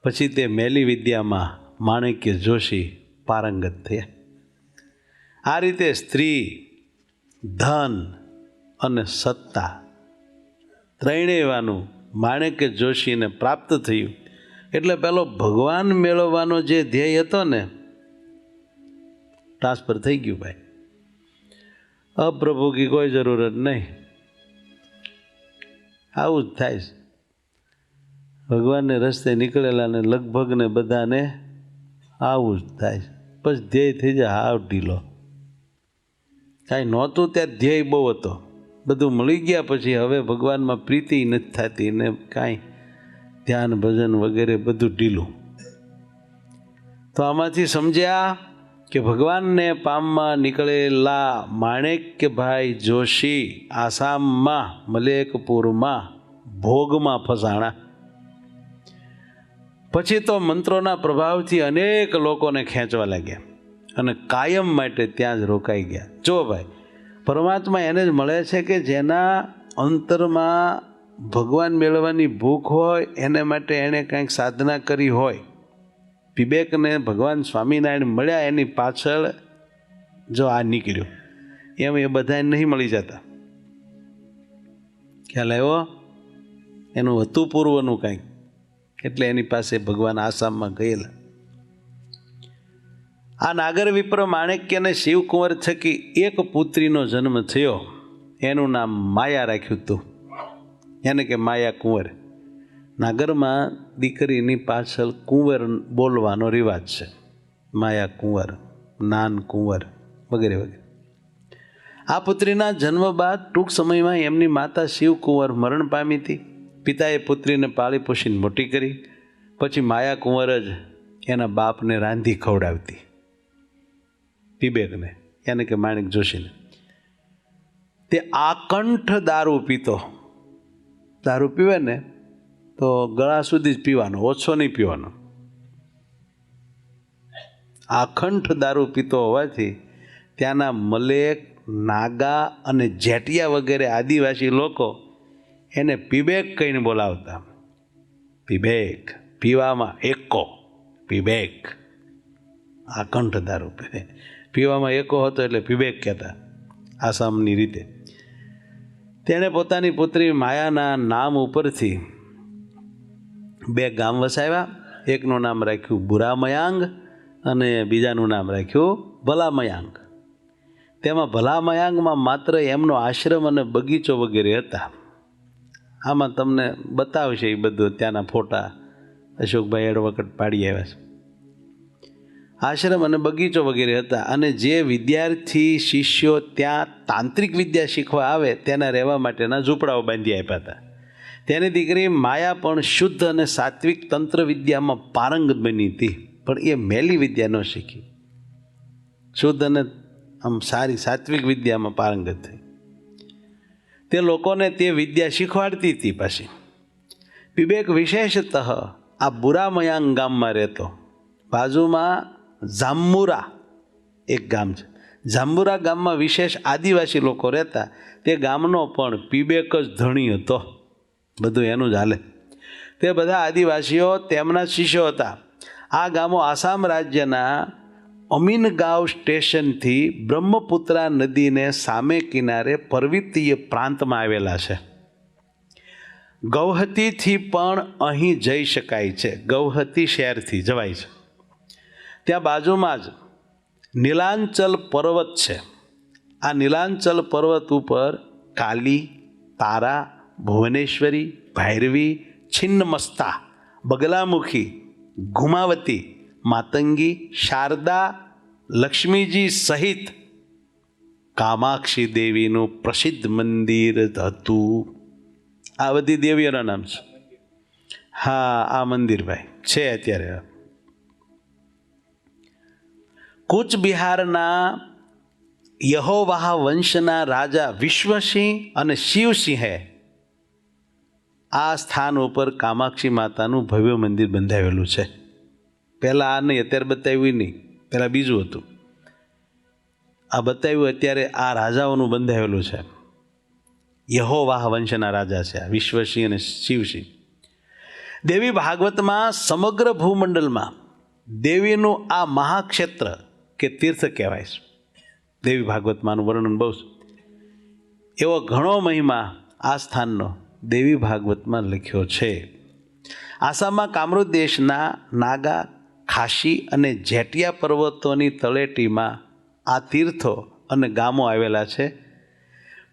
પછી તે મેલી વિદ્યામાં માણેક્ય જોશી પારંગત થયા. આ રીતે સ્ત્રી, ધન અને સત્તા ત્રણેયનું માણેક્ય જોશીને પ્રાપ્ત થયું. એટલે પેલો ભગવાન મેળવવાનો જે ધ્યેય હતો ને, ટ્રાન્સફર થઈ ગયું ભાઈ. अब प्रभु की कोई ज़रूरत नहीं. આવું જ થાય છે. ભગવાનને રસ્તે નીકળેલા ને લગભગ ને બધાને આવું જ થાય છે. પછી ધ્યેય થઈ જાય હાવ ઢીલો. કાંઈ નહોતું ત્યાં ધ્યેય બહુ હતો, બધું મળી ગયા પછી હવે ભગવાનમાં પ્રીતિ નથી થતી, ને કાંઈ ધ્યાન ભજન વગેરે બધું ઢીલું. તો આમાંથી સમજ્યા કે ભગવાનને પામવા નીકળેલા માણેક્યભાઈ જોશી આસામમાં મલેકપુરમાં ભોગમાં ફસાણા. પછી તો મંત્રોના પ્રભાવથી અનેક લોકોને ખેંચવા લાગ્યા અને કાયમ માટે ત્યાં જ રોકાઈ ગયા. જો ભાઈ, પરમાત્મા એને જ મળે છે કે જેના અંતરમાં ભગવાન મેળવવાની ભૂખ હોય, એને માટે એણે કંઈક સાધના કરી હોય. વિવેકને ભગવાન સ્વામિનારાયણ મળ્યા, એની પાછળ જો આ નીકળ્યું, એમ એ બધાને નહીં મળી જતા. ખ્યાલ આવ્યો? એનું હતું પૂર્વનું કંઈક, એટલે એની પાસે ભગવાન આસામમાં ગયેલા. આ નાગર વિપ્ર માણેક્યને શિવકુંવર થકી એક પુત્રીનો જન્મ થયો. એનું નામ માયા રાખ્યું હતું, એને કે માયા કુંવર. નાગરમાં દીકરીની પાછળ કુંવર બોલવાનો રિવાજ છે, માયા કુંવર, નાન કુંવર વગેરે વગેરે. આ પુત્રીના જન્મ બાદ ટૂંક સમયમાં એમની માતા શિવકુંવર મરણ પામી હતી. પિતાએ પુત્રીને પાળી પોષીને મોટી કરી. પછી માયા કુંવર જ એના બાપને રાંધી ખવડાવતી, પીબેકને, એને કે માણેક જોશીને. તે આકંઠ દારૂ પીતો. દારૂ પીવે ને તો ગળા સુધી જ પીવાનો, ઓછો નહીં પીવાનો. આખંઠ દારૂ પીતો હોવાથી ત્યાંના મલેક, નાગા અને જેટિયા વગેરે આદિવાસી લોકો એને પીબેક કહીને બોલાવતા. પીબેક, પીવામાં એકો, પીબેક. આકંઠ દારૂ પીવે, પીવામાં એકો હતો એટલે પીબેક કહેતા, આસામની રીતે. તેણે પોતાની પુત્રી માયાના નામ ઉપરથી 2 ગામ વસાવ્યા. એકનું નામ રાખ્યું બુરામયાંગ અને બીજાનું નામ રાખ્યું ભલામયાંગ. તેમાં ભલામયાંગમાં માત્ર એમનો આશ્રમ અને બગીચો વગેરે હતા. આમાં તમને બતાવશે એ બધું, ત્યાંના ફોટા અશોકભાઈ એડવોકેટ પાડી આવ્યા છે. આશ્રમ અને બગીચો વગેરે હતા. અને જે વિદ્યાર્થી શિષ્યો ત્યાં તાંત્રિક વિદ્યા શીખવા આવે તેના રહેવા માટેના ઝૂંપડાઓ બાંધી આપ્યા હતા. તેની દીકરી માયા પણ શુદ્ધ અને સાત્વિક તંત્ર વિદ્યામાં પારંગત બની હતી, પણ એ મેલી વિદ્યા ન શીખી. શુદ્ધ અને આમ સારી સાત્વિક વિદ્યામાં પારંગત થઈ. તે લોકોને તે વિદ્યા શીખવાડતી હતી. પાછી પીબેક વિશેષતઃ આ બુરામયાંગ ગામમાં રહેતો. બાજુમાં જાંબુરા એક ગામ છે. જાંબુરા ગામમાં વિશેષ આદિવાસી લોકો રહેતા. તે ગામનો પણ પીબેક જ ધણી હતો. બધું એનું જ હાલે. તે બધા આદિવાસીઓ તેમના શિષ્યો હતા. આ ગામો આસામ રાજ્યના અમીનગાંવ સ્ટેશનથી બ્રહ્મપુત્રા નદીને સામે કિનારે પર્વતીય પ્રાંતમાં આવેલા છે. ગૌહતીથી પણ અહીં જઈ શકાય છે. ગૌહતી શહેરથી જવાય છે. ત્યાં બાજુમાં જ નીલાંચલ પર્વત છે. આ નીલાંચલ પર્વત ઉપર કાલી, તારા, ભુવનેશ્વરી, ભૈરવી, છિન્નમસ્તા, બગલામુખી, ઘુમાવતી, માતંગી, શારદા, લક્ષ્મીજી સહિત કામાક્ષી દેવીનું પ્રસિદ્ધ મંદિર હતું. આ બધી દેવીઓના નામ છે. હા, આ મંદિર ભાઈ છે અત્યારે. કૂચ બિહારના યહોવાહ વંશના રાજા વિશ્વસિંહ અને શિવસિંહે આ સ્થાન ઉપર કામાક્ષી માતાનું ભવ્ય મંદિર બંધાવેલું છે. પહેલાં આ નહીં, અત્યારે બતાવ્યું નહીં, પહેલાં બીજું હતું. આ બતાવ્યું અત્યારે આ રાજાઓનું બંધાવેલું છે. યહોવાહ વંશના રાજા છે આ વિશ્વસિંહ અને શિવસિંહ. દેવી ભાગવતમાં સમગ્ર ભૂમંડળમાં દેવીનું આ મહાક્ષેત્ર કે તીર્થ કહેવાય છે. દેવી ભાગવતમાંનું વર્ણન બહુ છે. એવો ઘણો મહિમા આ સ્થાનનો દેવી ભાગવતમાં લખ્યો છે. આસામમાં કામરૂપ દેશના નાગા, ખાસી અને જેટિયા પર્વતોની તળેટીમાં આ તીર્થો અને ગામો આવેલા છે.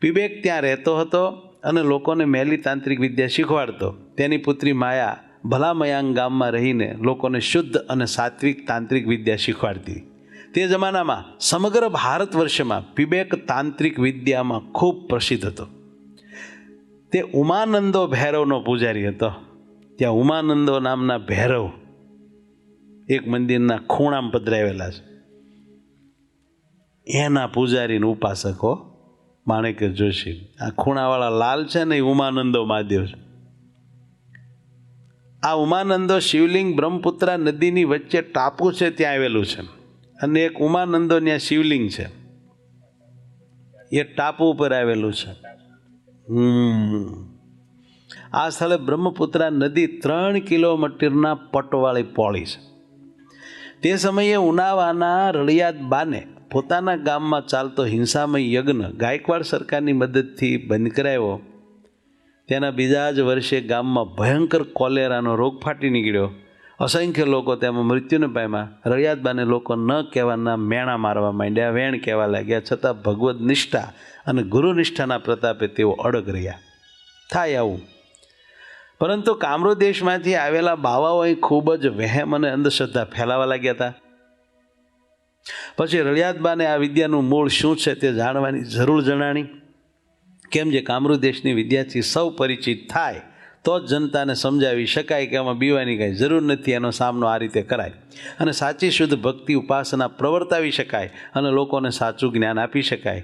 પીબેક ત્યાં રહેતો હતો અને લોકોને મેલી તાંત્રિક વિદ્યા શીખવાડતો. તેની પુત્રી માયા ભલામયાંગ ગામમાં રહીને લોકોને શુદ્ધ અને સાત્વિક તાંત્રિક વિદ્યા શીખવાડતી. તે જમાનામાં સમગ્ર ભારત વર્ષમાં પીબેક તાંત્રિક વિદ્યામાં ખૂબ પ્રસિદ્ધ હતો. તે ઉમાનંદો ભૈરવનો પૂજારી હતો. ત્યાં ઉમાનંદો નામના ભૈરવ એક મંદિરના ખૂણામાં પધરાવેલા છે. એના પૂજારીને ઉપાસકો માણેક જોશી. આ ખૂણાવાળા લાલ છે ને એ ઉમાનંદો મહાદેવ છે. આ ઉમાનંદો શિવલિંગ બ્રહ્મપુત્રા નદીની વચ્ચે ટાપુ છે ત્યાં આવેલું છે. અને એક ઉમાનંદો ત્યાં શિવલિંગ છે, એ ટાપુ ઉપર આવેલું છે. આ સ્થળે બ્રહ્મપુત્રા નદી 3 કિલોમીટરના પટવાળી પોળી છે. તે સમયે ઉનાવાના રળિયાદ બાને પોતાના ગામમાં ચાલતો હિંસામય યજ્ઞ ગાયકવાડ સરકારની મદદથી બંધ કરાવ્યો. તેના બીજા જ વર્ષે ગામમાં ભયંકર કોલેરાનો રોગ ફાટી નીકળ્યો. અસંખ્ય લોકો તેમાં મૃત્યુને પામ્યા. રળિયાદબાને લોકો ન કહેવાના મેણા મારવા માંડ્યા, વેણ કહેવા લાગ્યા. છતાં ભગવદ નિષ્ઠા અને ગુરુનિષ્ઠાના પ્રતાપે તેઓ અડગ રહ્યા. થાય આવું. પરંતુ કામરૂ દેશમાંથી આવેલા બાવાઓ ખૂબ જ વહેમ અને અંધશ્રદ્ધા ફેલાવા લાગ્યા હતા. પછી રળિયાતબાને આ વિદ્યાનું મૂળ શું છે તે જાણવાની જરૂર જણાણી. કેમ જે કામરૂ દેશની વિદ્યાથી સૌ પરિચિત થાય તો જ જનતાને સમજાવી શકાય કે આમાં બીવાની કાંઈ જરૂર નથી, એનો સામનો આ રીતે કરાય અને સાચી શુદ્ધ ભક્તિ ઉપાસના પ્રવર્તાવી શકાય અને લોકોને સાચું જ્ઞાન આપી શકાય.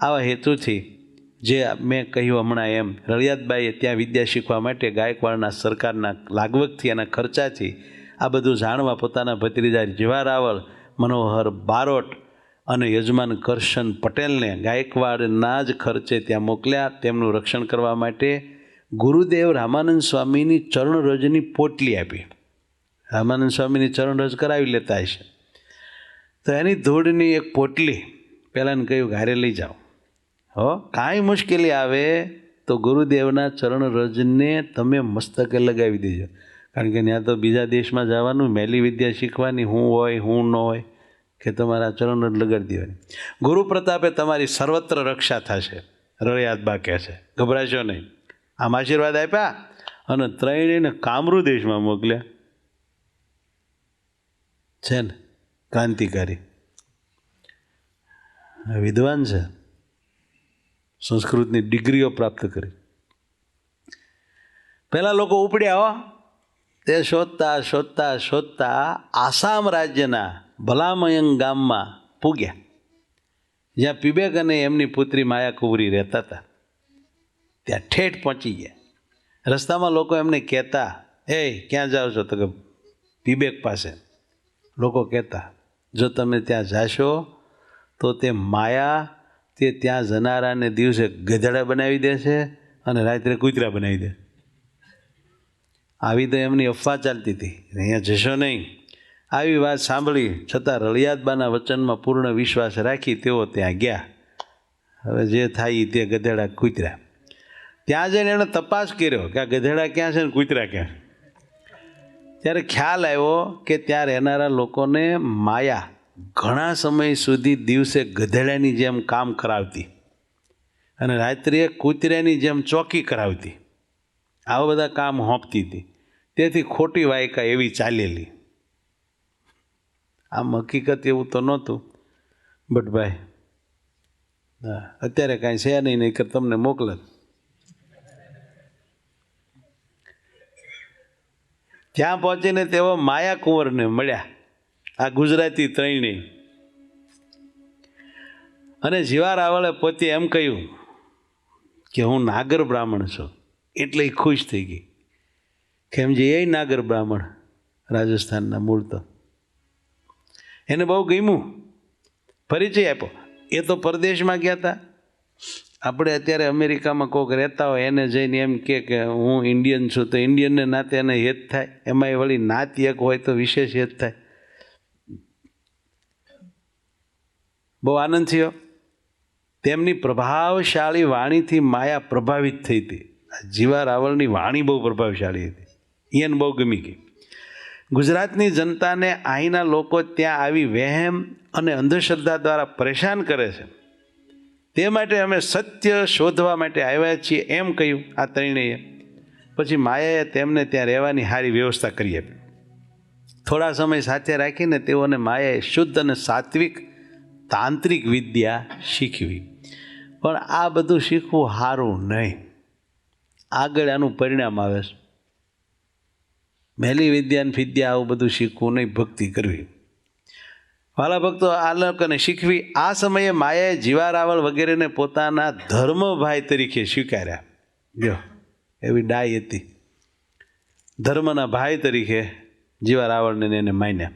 આવા હેતુથી જે મેં કહ્યું હમણાં એમ રળિયાતબાઈએ ત્યાં વિદ્યા શીખવા માટે ગાયકવાડના સરકારના લાગવગથી એના ખર્ચાથી આ બધું જાણવા પોતાના ભત્રીજા જીવા રાવળ, મનોહર બારોટ અને યજમાન કરશન પટેલને ગાયકવાડના જ ખર્ચે ત્યાં મોકલ્યા. તેમનું રક્ષણ કરવા માટે ગુરુદેવ રામાનંદ સ્વામીની ચરણરજની પોટલી આપી. રામાનંદ સ્વામીની ચરણરજ કરાવી લેતા હશે તો એની ધૂળની એક પોટલી પહેલાંને કહ્યું ઘારે લઈ જાઓ. કાંઈ મુશ્કેલી આવે તો ગુરુદેવના ચરણરજને તમે મસ્તકે લગાવી દેજો. કારણ કે ત્યાં તો બીજા દેશમાં જવાનું, મેલી વિદ્યા શીખવાની, હું હોય હું ન હોય, કે તમારા ચરણરજ લગાડી દેવાની. ગુરુ પ્રતાપે તમારી સર્વત્ર રક્ષા થશે, રળિયાતબા કહે છે. ગભરાશો નહીં. આમ આશીર્વાદ આપ્યા અને ત્રણેયને કામરૂ દેશમાં મોકલ્યા. છે ને ક્રાંતિકારી, વિદ્વાન છે, સંસ્કૃતની ડિગ્રીઓ પ્રાપ્ત કરી. પહેલાં લોકો ઉપડ્યા તે શોધતા શોધતા શોધતા આસામ રાજ્યના ભલામયંગ ગામમાં પૂગ્યા, જ્યાં પીબેક અને એમની પુત્રી માયા કુંવરી રહેતા હતા. ત્યાં ઠેઠ પહોંચી ગયા. રસ્તામાં લોકો એમને કહેતા, એ ક્યાં જાઓ છો? તો કે પીબેક પાસે. લોકો કહેતા, જો તમે ત્યાં જાશો તો તે માયા તે ત્યાં જનારાને દિવસે ગધેડા બનાવી દેશે અને રાત્રે કૂતરા બનાવી દે. આવી તો એમની અફવા ચાલતી હતી, અહીંયા જશો નહીં. આવી વાત સાંભળી છતાં રળિયાતબાના વચનમાં પૂર્ણ વિશ્વાસ રાખી તેઓ ત્યાં ગયા. હવે જે થાય તે ગધેડા કૂતરા. ત્યાં જઈને એણે તપાસ કર્યો કે આ ગધેડા ક્યાં છે ને કૂતરા ક્યાં. ત્યારે ખ્યાલ આવ્યો કે ત્યાં રહેનારા લોકોને માયા ઘણા સમય સુધી દિવસે ગધેડાની જેમ કામ કરાવતી અને રાત્રે કૂતરાની જેમ ચોકી કરાવતી. આવા બધા કામ હોંપતી હતી. તેથી ખોટી વાયકા એવી ચાલેલી. આમ હકીકત એવું તો નહોતું, બટ ભાઈ અત્યારે કાંઈ છે નહીં કે તમને મોકલે. ત્યાં પહોંચીને તેઓ માયા કુંવરને મળ્યા, આ ગુજરાતી ત્રણેય. અને જીવા રાવળે પોતે એમ કહ્યું કે હું નાગર બ્રાહ્મણ છું. એટલે એ ખુશ થઈ ગઈ. કેમ જે એ નાગર બ્રાહ્મણ રાજસ્થાનના મૂળ, તો એને બહુ ગમ્યું. પરિચય આપ્યો. એ તો પરદેશમાં ગયા હતા. આપણે અત્યારે અમેરિકામાં કોઈક રહેતા હોય એને જઈને એમ કે હું ઇન્ડિયન છું, તો ઇન્ડિયનને નાતે એને હેત થાય. એમાંય વળી નાત એક હોય તો વિશેષ હેત થાય. બહુ આનંદ થયો. તેમની પ્રભાવશાળી વાણીથી માયા પ્રભાવિત થઈ હતી. જીવા રાવળની વાણી બહુ પ્રભાવશાળી હતી, એને બહુ ગમી ગઈ. ગુજરાતની જનતાને અહીંના લોકો ત્યાં આવી વહેમ અને અંધશ્રદ્ધા દ્વારા પરેશાન કરે છે, તે માટે અમે સત્ય શોધવા માટે આવ્યા છીએ એમ કહ્યું આ ત્રણેય. પછી માયાએ તેમને ત્યાં રહેવાની સારી વ્યવસ્થા કરી આપી. થોડા સમય સાથે રાખીને તેઓને માયાએ શુદ્ધ અને સાત્વિક તાંત્રિક વિદ્યા શીખવી. પણ આ બધું શીખવું સારું નહીં. આગળ આનું પરિણામ આવે છે. મેલી વિદ્યા ને વિદ્યા આવું બધું શીખવું નહીં, ભક્તિ કરવી. વાલા ભક્તો, આ લોકોને શીખવી. આ સમયે માયાએ જીવા રાવળ વગેરેને પોતાના ધર્મભાઈ તરીકે સ્વીકાર્યા. જો એવી ડાય હતી. ધર્મના ભાઈ તરીકે જીવા રાવળને એને માન્યા.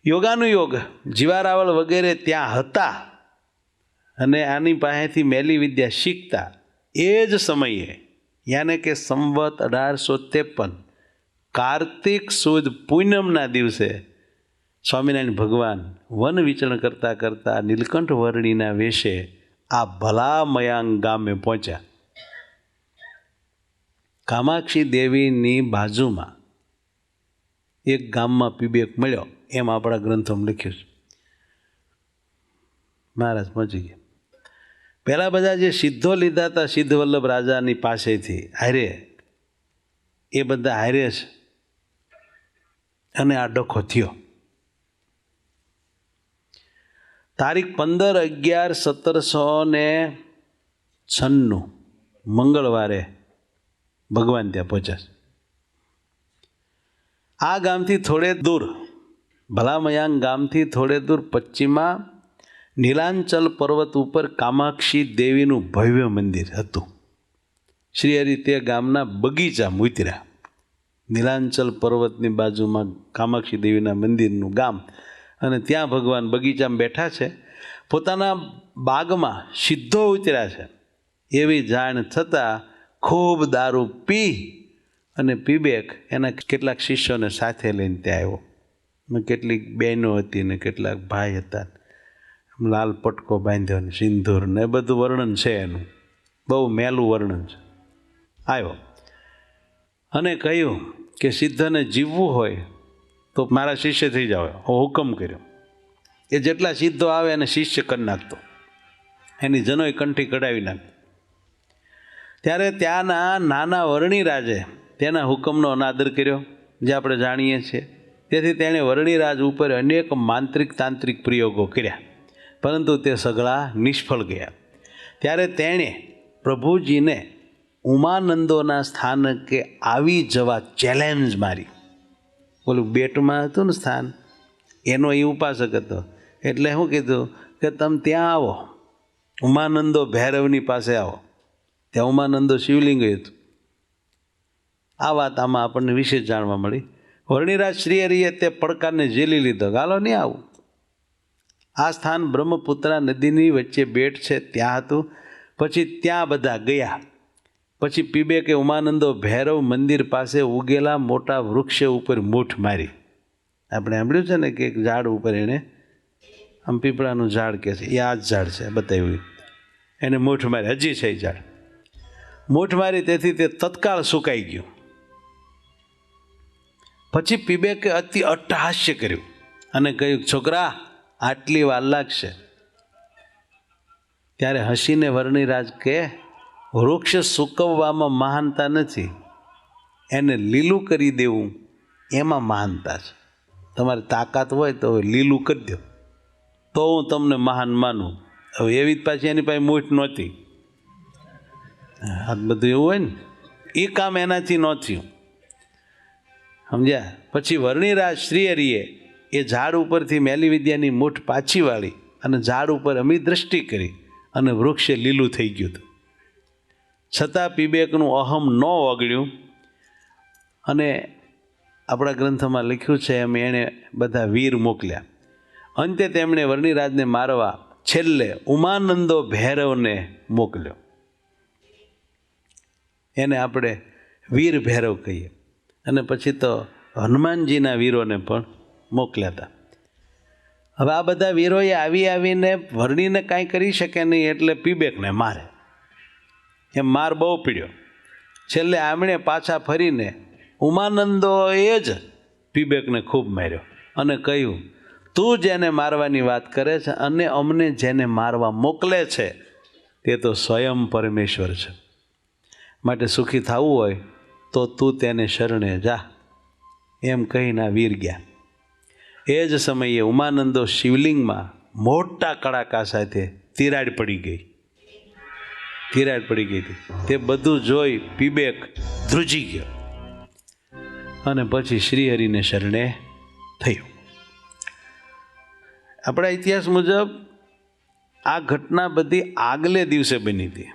યોગાનુયોગ જીવા રાવળ વગેરે ત્યાં હતા અને આની પાસેથી મેલી વિદ્યા શીખતા. એ જ સમયે યાને કે સંવત 1853 કાર્તિક સુદ પૂનમના દિવસે સ્વામિનારાયણ ભગવાન વન વિચરણ કરતાં કરતાં નીલકંઠ વર્ણીના વેશે આ ભલામયાંગ ગામે પહોંચ્યા. કામાક્ષી દેવીની બાજુમાં એક ગામમાં પીબેક મળ્યો, એમ આપણા ગ્રંથોમાં લખ્યું છે. મહારાજ પહોંચી ગયા. પહેલાં બધા જે સિદ્ધો લીધા હતા સિદ્ધ વલ્લભ રાજાની પાસેથી હારે, એ બધા હારે છે અને આ ડખો થયો. તારીખ 15/11/1796 મંગળવારે ભગવાન ત્યાં પહોંચ્યા. આ ગામથી થોડે દૂર, ભલામયાંગ ગામથી થોડે દૂર પશ્ચિમમાં નીલાંચલ પર્વત ઉપર કામાક્ષી દેવીનું ભવ્ય મંદિર હતું. શ્રીહરિ તે ગામના બગીચામાં ઉતર્યા. નીલાંચલ પર્વતની બાજુમાં કામાક્ષી દેવીના મંદિરનું ગામ, અને ત્યાં ભગવાન બગીચામાં બેઠા છે. પોતાના બાગમાં સિદ્ધો ઉતર્યા છે એવી જાણ થતાં ખૂબ દારૂ પી અને પીબેક એના કેટલાક શિષ્યોને સાથે લઈને ત્યાં આવ્યો. કેટલીક બહેનો હતી ને કેટલાક ભાઈ હતા. લાલ પટકો બાંધ્યો ને સિંદૂર ને બધું વર્ણન છે એનું, બહુ મેલું વર્ણન છે. આવ્યો અને કહ્યું કે સિદ્ધને જીવવું હોય તો મારા શિષ્ય થઈ જાવ. હુકમ કર્યો. એ જેટલા સિદ્ધો આવે એને શિષ્ય કરી નાખતો, એની જનોય કંઠી કઢાવી નાખતો. ત્યારે ત્યાંના નાના વર્ણિરાજે તેના હુકમનો અનાદર કર્યો, જે આપણે જાણીએ છીએ. તેથી તેણે વર્ણિરાજ ઉપર અનેક માંત્રિક તાંત્રિક પ્રયોગો કર્યા, પરંતુ તે સઘળા નિષ્ફળ ગયા. ત્યારે તેણે પ્રભુજીને ઉમાનંદોના સ્થાનકે આવી જવા ચેલેન્જ મારી. ઓલું બેટમાં હતું ને સ્થાન, એનો એ ઉપાસક હતો. એટલે શું કીધું કે તમે ત્યાં આવો, ઉમાનંદો ભૈરવની પાસે આવો. ત્યાં ઉમાનંદો શિવલિંગ હતું. આ વાત આમાં આપણને વિશેષ જાણવા મળી. વર્ણિરાજ શ્રીહરિએ તે પડકારને ઝીલી લીધો. ગાલો નહીં આવું. આ સ્થાન બ્રહ્મપુત્રા નદીની વચ્ચે બેટ છે ત્યાં હતું. પછી ત્યાં બધા ગયા. પછી પીબેકે ઉમાનંદો ભૈરવ મંદિર પાસે ઉગેલા મોટા વૃક્ષ ઉપર મૂઠ મારી. આપણે સાંભળ્યું છે ને કે એક ઝાડ ઉપર એણે, આમ પીપળાનું ઝાડ કહે છે, એ આ જ ઝાડ છે બતાવ્યું, એને મૂઠ મારી. હજી છે એ ઝાડ. મૂઠ મારી તેથી તે તત્કાળ સુકાઈ ગયું. પછી પીબેકે અતિ અટ્ટહાસ્ય કર્યું અને કહ્યું, છોકરા આટલી વાર લાગશે. ત્યારે હસીને વર્ણિરાજ કે, વૃક્ષ સૂકવવામાં મહાનતા નથી, એને લીલું કરી દેવું એમાં મહાનતા છે. તમારી તાકાત હોય તો લીલું કરી દો તો હું તમને મહાન માનું. હવે એવી જ પાછી એની પાસે મૂઠ નહોતી. આ બધું એવું હોય ને, એ કામ એનાથી ન થયું, સમજ્યા. પછી વર્ણિરાજ શ્રીહરિએ એ ઝાડ ઉપરથી મેલી વિદ્યાની મૂઠ પાછી વાળી અને ઝાડ ઉપર અમી દ્રષ્ટિ કરી અને વૃક્ષે લીલું થઈ ગયું હતું. છતાં પીબેકનું અહમ ન ઓગળ્યું અને આપણા ગ્રંથમાં લખ્યું છે એમ એણે બધા વીર મોકલ્યા. અંતે તેમણે વર્ણિરાજને મારવા છેલ્લે ઉમાનંદો ભૈરવને મોકલ્યો. એને આપણે વીર ભૈરવ કહીએ. અને પછી તો હનુમાનજીના વીરોને પણ મોકલ્યા હતા. હવે આ બધા વીરોએ આવીને વર્ણીને કાંઈ કરી શકે નહીં એટલે પીબેકને મારે. એમ માર બહુ પીડ્યો. છેલ્લે આમણે પાછા ફરીને ઉમાનંદોએ જ પીબેકને ખૂબ માર્યો અને કહ્યું, તું જેને મારવાની વાત કરે છે અને અમને જેને મારવા મોકલે છે તે તો સ્વયં પરમેશ્વર છે. માટે સુખી થવું હોય તો તું તેને શરણે જા. એમ કહીને વીર ગયા. એ જ સમયે ઉમાનંદો શિવલિંગમાં મોટા કડાકા સાથે તિરાડ પડી ગઈ. તિરાડ પડી ગઈ હતી. તે બધું જોઈ પીબેક ધ્રુજી ગયો અને પછી શ્રીહરિને શરણે થયો. આપણા ઇતિહાસ મુજબ આ ઘટના બધી આગલે દિવસે બની હતી.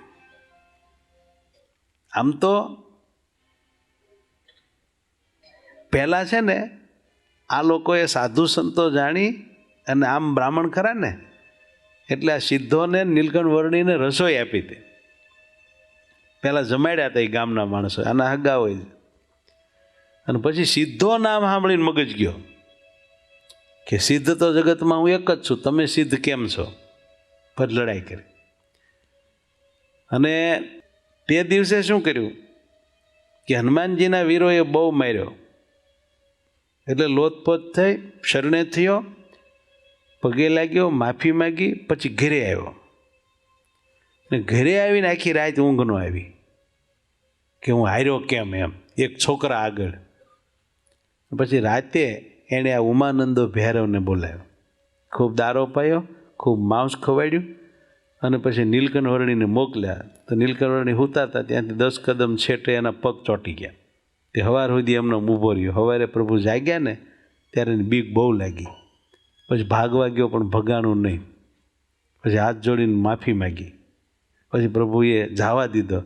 આમ તો પહેલાં છે ને આ લોકોએ સાધુ સંતો જાણી અને આમ બ્રાહ્મણ ખરા ને એટલે આ સિદ્ધોને નીલકંઠ વર્ણીને રસોઈ આપી હતી. પહેલાં જમાડ્યા હતા એ ગામના માણસો, આના હગા હોય. અને પછી સિદ્ધો નામ સાંભળીને મગજ ગયો કે સિદ્ધ તો જગતમાં હું એક જ છું, તમે સિદ્ધ કેમ છો? પર લડાઈ કરી. અને તે દિવસે શું કર્યું કે હનુમાનજીના વીરોએ બહુ માર્યો એટલે લોથપોથ થઈ શરણે થયો, પગે લાગ્યો, માફી માગી, પછી ઘરે આવ્યો. ને ઘરે આવીને આખી રાત ઊંઘ ન આવી કે હું હાર્યો કેમ એમ, એક છોકરા આગળ. પછી રાતે એણે આ ઉમાનંદો ભૈરવને બોલાવ્યો, ખૂબ દારો પાયો, ખૂબ માંસ ખવાડ્યું, અને પછી નીલકંઠ વર્ણીને મોકલ્યા. તો નીલકંઠ વર્ણી સૂતા હતા ત્યાંથી 10 કદમ છેટે એના પગ ચોંટી ગયા. તે સવાર સુધી એમનો ઊભો રહ્યો. સવારે પ્રભુ જાગ્યા ને ત્યારે એની બીક બહુ લાગી. પછી ભાગવા ગયો પણ ભગાણું નહીં. પછી હાથ જોડીને માફી માગી. પછી પ્રભુએ જવા દીધો,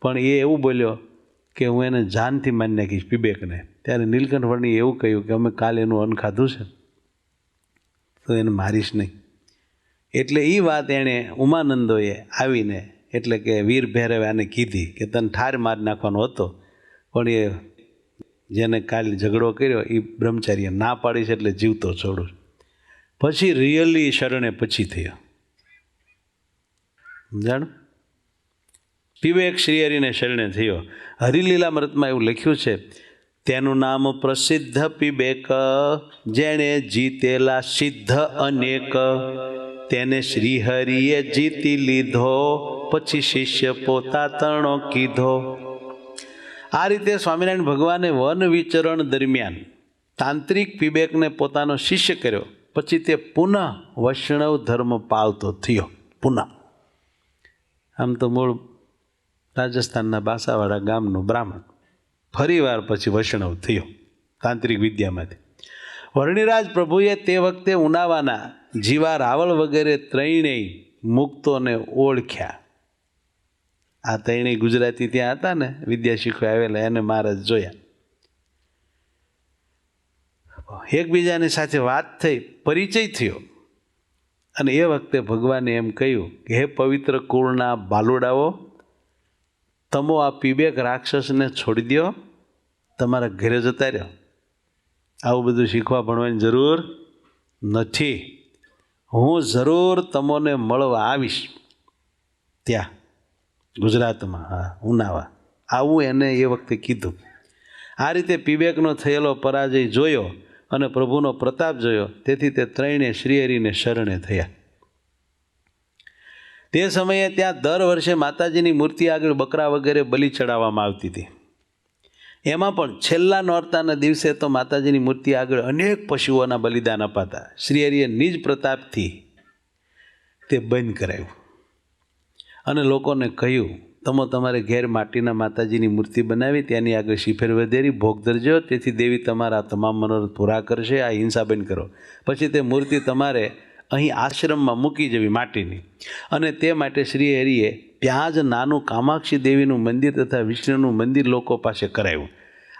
પણ એ એવું બોલ્યો કે હું એને જાનથી મારી નાખીશ પીબેકને. ત્યારે નીલકંઠ વર્ણીએ એવું કહ્યું કે અમે કાલે એનું અન્ન ખાધું છે તો એને મારીશ નહીં. એટલે એ વાત એણે ઉમાનંદોએ આવીને, એટલે કે વીર ભૈરવે આને કીધી કે તને ઠાર મારી નાખવાનો હતો, પણ એ જેને કાલે ઝઘડો કર્યો એ બ્રહ્મચારીએ ના પાડી છે એટલે જીવતો છોડું. પછી રિયલી શરણે પછી થયો. સમજાણું? પીબેક શ્રીહરિને શરણે થયો. હરિલીલામૃતમાં એવું લખ્યું છે, તેનું નામ પ્રસિદ્ધ પીબેક, જેણે જીતેલા સિદ્ધ અનેક, તેને શ્રીહરિએ જીતી લીધો, પછી શિષ્ય પોતા તણો કીધો. આ રીતે સ્વામિનારાયણ ભગવાને વન વિચરણ દરમિયાન તાંત્રિક પીબેકને પોતાનો શિષ્ય કર્યો. પછી તે પુનઃ વૈષ્ણવ ધર્મ પાળતો થયો. પુનઃ આમ તો મૂળ રાજસ્થાનના બાસાવાડા ગામનો બ્રાહ્મણ, ફરીવાર પછી વૈષ્ણવ થયો તાંત્રિક વિદ્યામાંથી. વર્ણિરાજ પ્રભુએ તે વખતે ઉનાવાના જીવા રાવળ વગેરે ત્રણેય મુક્તોને ઓળખ્યા. આ ત્રણેય ગુજરાતી ત્યાં હતા ને વિદ્યા શીખવા આવેલા, એને મહારાજ જોયા. એકબીજાની સાથે વાત થઈ, પરિચય થયો. અને એ વખતે ભગવાને એમ કહ્યું કે હે પવિત્ર કુળના બાલુડાઓ, તમો આ પીબેક રાક્ષસને છોડી દો, તમારા ઘરે જતા રહ્યો. આવું બધું શીખવા ભણવાની જરૂર નથી. હું જરૂર તમોને મળવા આવીશ ત્યાં ગુજરાતમાં, હા ઉનાવા આવું એને એ વખતે કીધું. આ રીતે પીબેકનો થયેલો પરાજય જોયો અને પ્રભુનો પ્રતાપ જોયો, તેથી તે ત્રણે શ્રીહરિને શરણે થયા. તે સમયે ત્યાં દર વર્ષે માતાજીની મૂર્તિ આગળ બકરા વગેરે બલિ ચડાવવામાં આવતી હતી. એમાં પણ છેલ્લા નોરતાના દિવસે તો માતાજીની મૂર્તિ આગળ અનેક પશુઓના બલિદાન અપાતા. શ્રીહરિએ નિજ પ્રતાપથી તે બંધ કરાવ્યું અને લોકોને કહ્યું, તમે તમારે ઘેર માટીના માતાજીની મૂર્તિ બનાવી ત્યાંની આગળ શિફેર વધેરી ભોગ ધરજો, તેથી દેવી તમારા તમામ મનોરથ પૂરા કરશે. આ હિંસા બંધ કરો. પછી તે મૂર્તિ તમારે અહીં આશ્રમમાં મૂકી જવી માટીની. અને તે માટે શ્રીહરિએ ત્યાં જ નાનું કામાક્ષી દેવીનું મંદિર તથા વિષ્ણુનું મંદિર લોકો પાસે કરાવ્યું.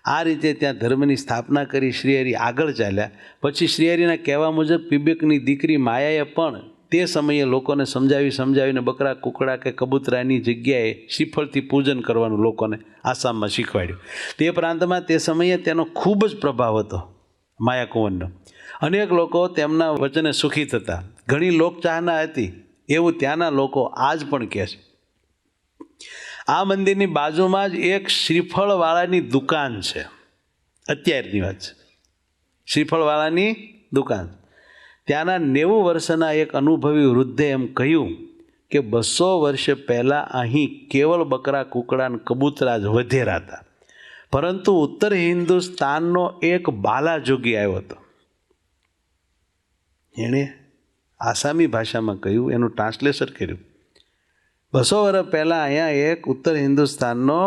આ રીતે ત્યાં ધર્મની સ્થાપના કરી શ્રીહરિ આગળ ચાલ્યા. પછી શ્રીહરિના કહેવા મુજબ પીબેકની દીકરી માયાએ પણ તે સમયે લોકોને સમજાવીને બકરા કુકડા કે કબૂતરાની જગ્યાએ શ્રીફળથી પૂજન કરવાનું લોકોને આસામમાં શીખવાડ્યું. તે પ્રાંતમાં તે સમયે તેનો ખૂબ જ પ્રભાવ હતો માયાકુંવરનો. અનેક લોકો તેમના વચને સુખી થતા. ઘણી લોકચાહના હતી એવું ત્યાંના લોકો આજ પણ કહે છે. આ મંદિરની બાજુમાં જ એક શ્રીફળવાળાની દુકાન છે. અત્યારની વાત છે, શ્રીફળવાળાની દુકાન. ત્યાંના 90 વર્ષના એક અનુભવી વૃદ્ધે એમ કહ્યું કે 200 વર્ષ પહેલાં અહીં કેવળ બકરા કુકડા અને કબૂતરા જ વધેરા હતા, પરંતુ ઉત્તર હિન્દુસ્તાનનો એક બાલાજોગી આવ્યો હતો. એણે આસામી ભાષામાં કહ્યું, એનું ટ્રાન્સલેશન કર્યું. 200 વર્ષ પહેલાં અહીંયા એક ઉત્તર હિન્દુસ્તાનનો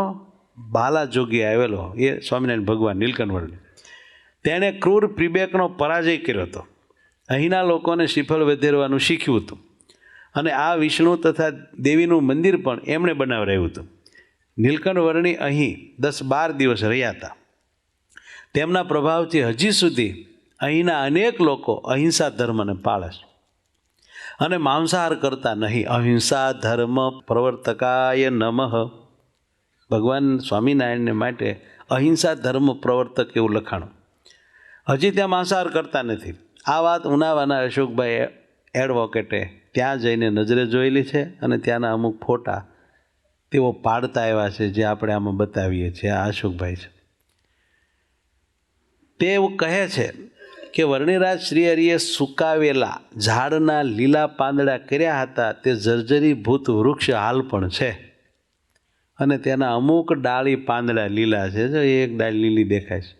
બાલાજોગી આવેલો, એ સ્વામિનારાયણ ભગવાન નીલકંઠ વર્ણી. તેણે ક્રૂર પીબેકનો પરાજય કર્યો હતો. અહીંના લોકોને શ્રીફળ વધેરવાનું શીખ્યું હતું અને આ વિષ્ણુ તથા દેવીનું મંદિર પણ એમણે બનાવરાયું હતું. નીલકંઠ વર્ણી અહીં 10-12 દિવસ રહ્યા હતા. તેમના પ્રભાવથી હજી સુધી અહીંના અનેક લોકો અહિંસા ધર્મને પાળે છે અને માંસાહાર કરતા નહીં. અહિંસા ધર્મ પ્રવર્તકાય નમઃ. ભગવાન સ્વામિનારાયણને માટે અહિંસા ધર્મ પ્રવર્તક એવું લખાણું. હજી ત્યાં માંસાહાર કરતા નથી. આ વાત ઉનાવાના અશોકભાઈ એડવોકેટે ત્યાં જઈને નજરે જોયેલી છે અને ત્યાંના અમુક ફોટા તેઓ પાડતા આવ્યા છે, જે આપણે આમાં બતાવીએ છીએ. આ અશોકભાઈ છે. તે એવું કહે છે કે વર્ણિરાજ શ્રીહરિએ સુકાવેલા ઝાડના લીલા પાંદડા કર્યા હતા તે જર્જરીભૂત વૃક્ષ હાલ પણ છે અને તેના અમુક ડાળી પાંદડા લીલા છે. જો એક ડાળી લીલી દેખાય છે.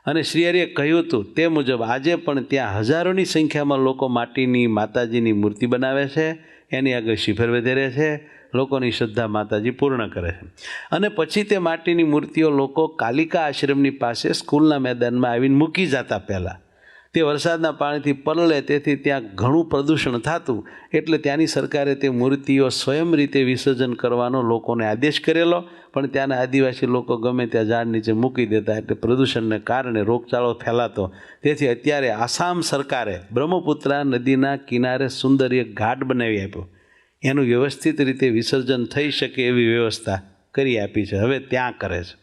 અને શ્રીહરિએ કહ્યું હતું તે મુજબ આજે પણ ત્યાં હજારોની સંખ્યામાં લોકો માટીની માતાજીની મૂર્તિ બનાવે છે, એની આગળ શિખર વધેરે છે, લોકોની શ્રદ્ધા માતાજી પૂર્ણ કરે છે. અને પછી તે માટીની મૂર્તિઓ લોકો કાલિકા આશ્રમની પાસે સ્કૂલના મેદાનમાં આવીને મૂકી જતા. પહેલાં તે વરસાદના પાણીથી પલળે તેથી ત્યાં ઘણું પ્રદૂષણ થતું, એટલે ત્યાંની સરકારે તે મૂર્તિઓ સ્વયં રીતે વિસર્જન કરવાનો લોકોને આદેશ કરેલો. પણ ત્યાંના આદિવાસી લોકો ગમે ત્યાં ઝાડ નીચે મૂકી દેતા, એટલે પ્રદૂષણને કારણે રોગચાળો ફેલાતો. તેથી અત્યારે આસામ સરકારે બ્રહ્મપુત્રા નદીના કિનારે સુંદર એક ઘાટ બનાવી આપ્યો. એનું વ્યવસ્થિત રીતે વિસર્જન થઈ શકે એવી વ્યવસ્થા કરી આપી છે. હવે ત્યાં કરે છે.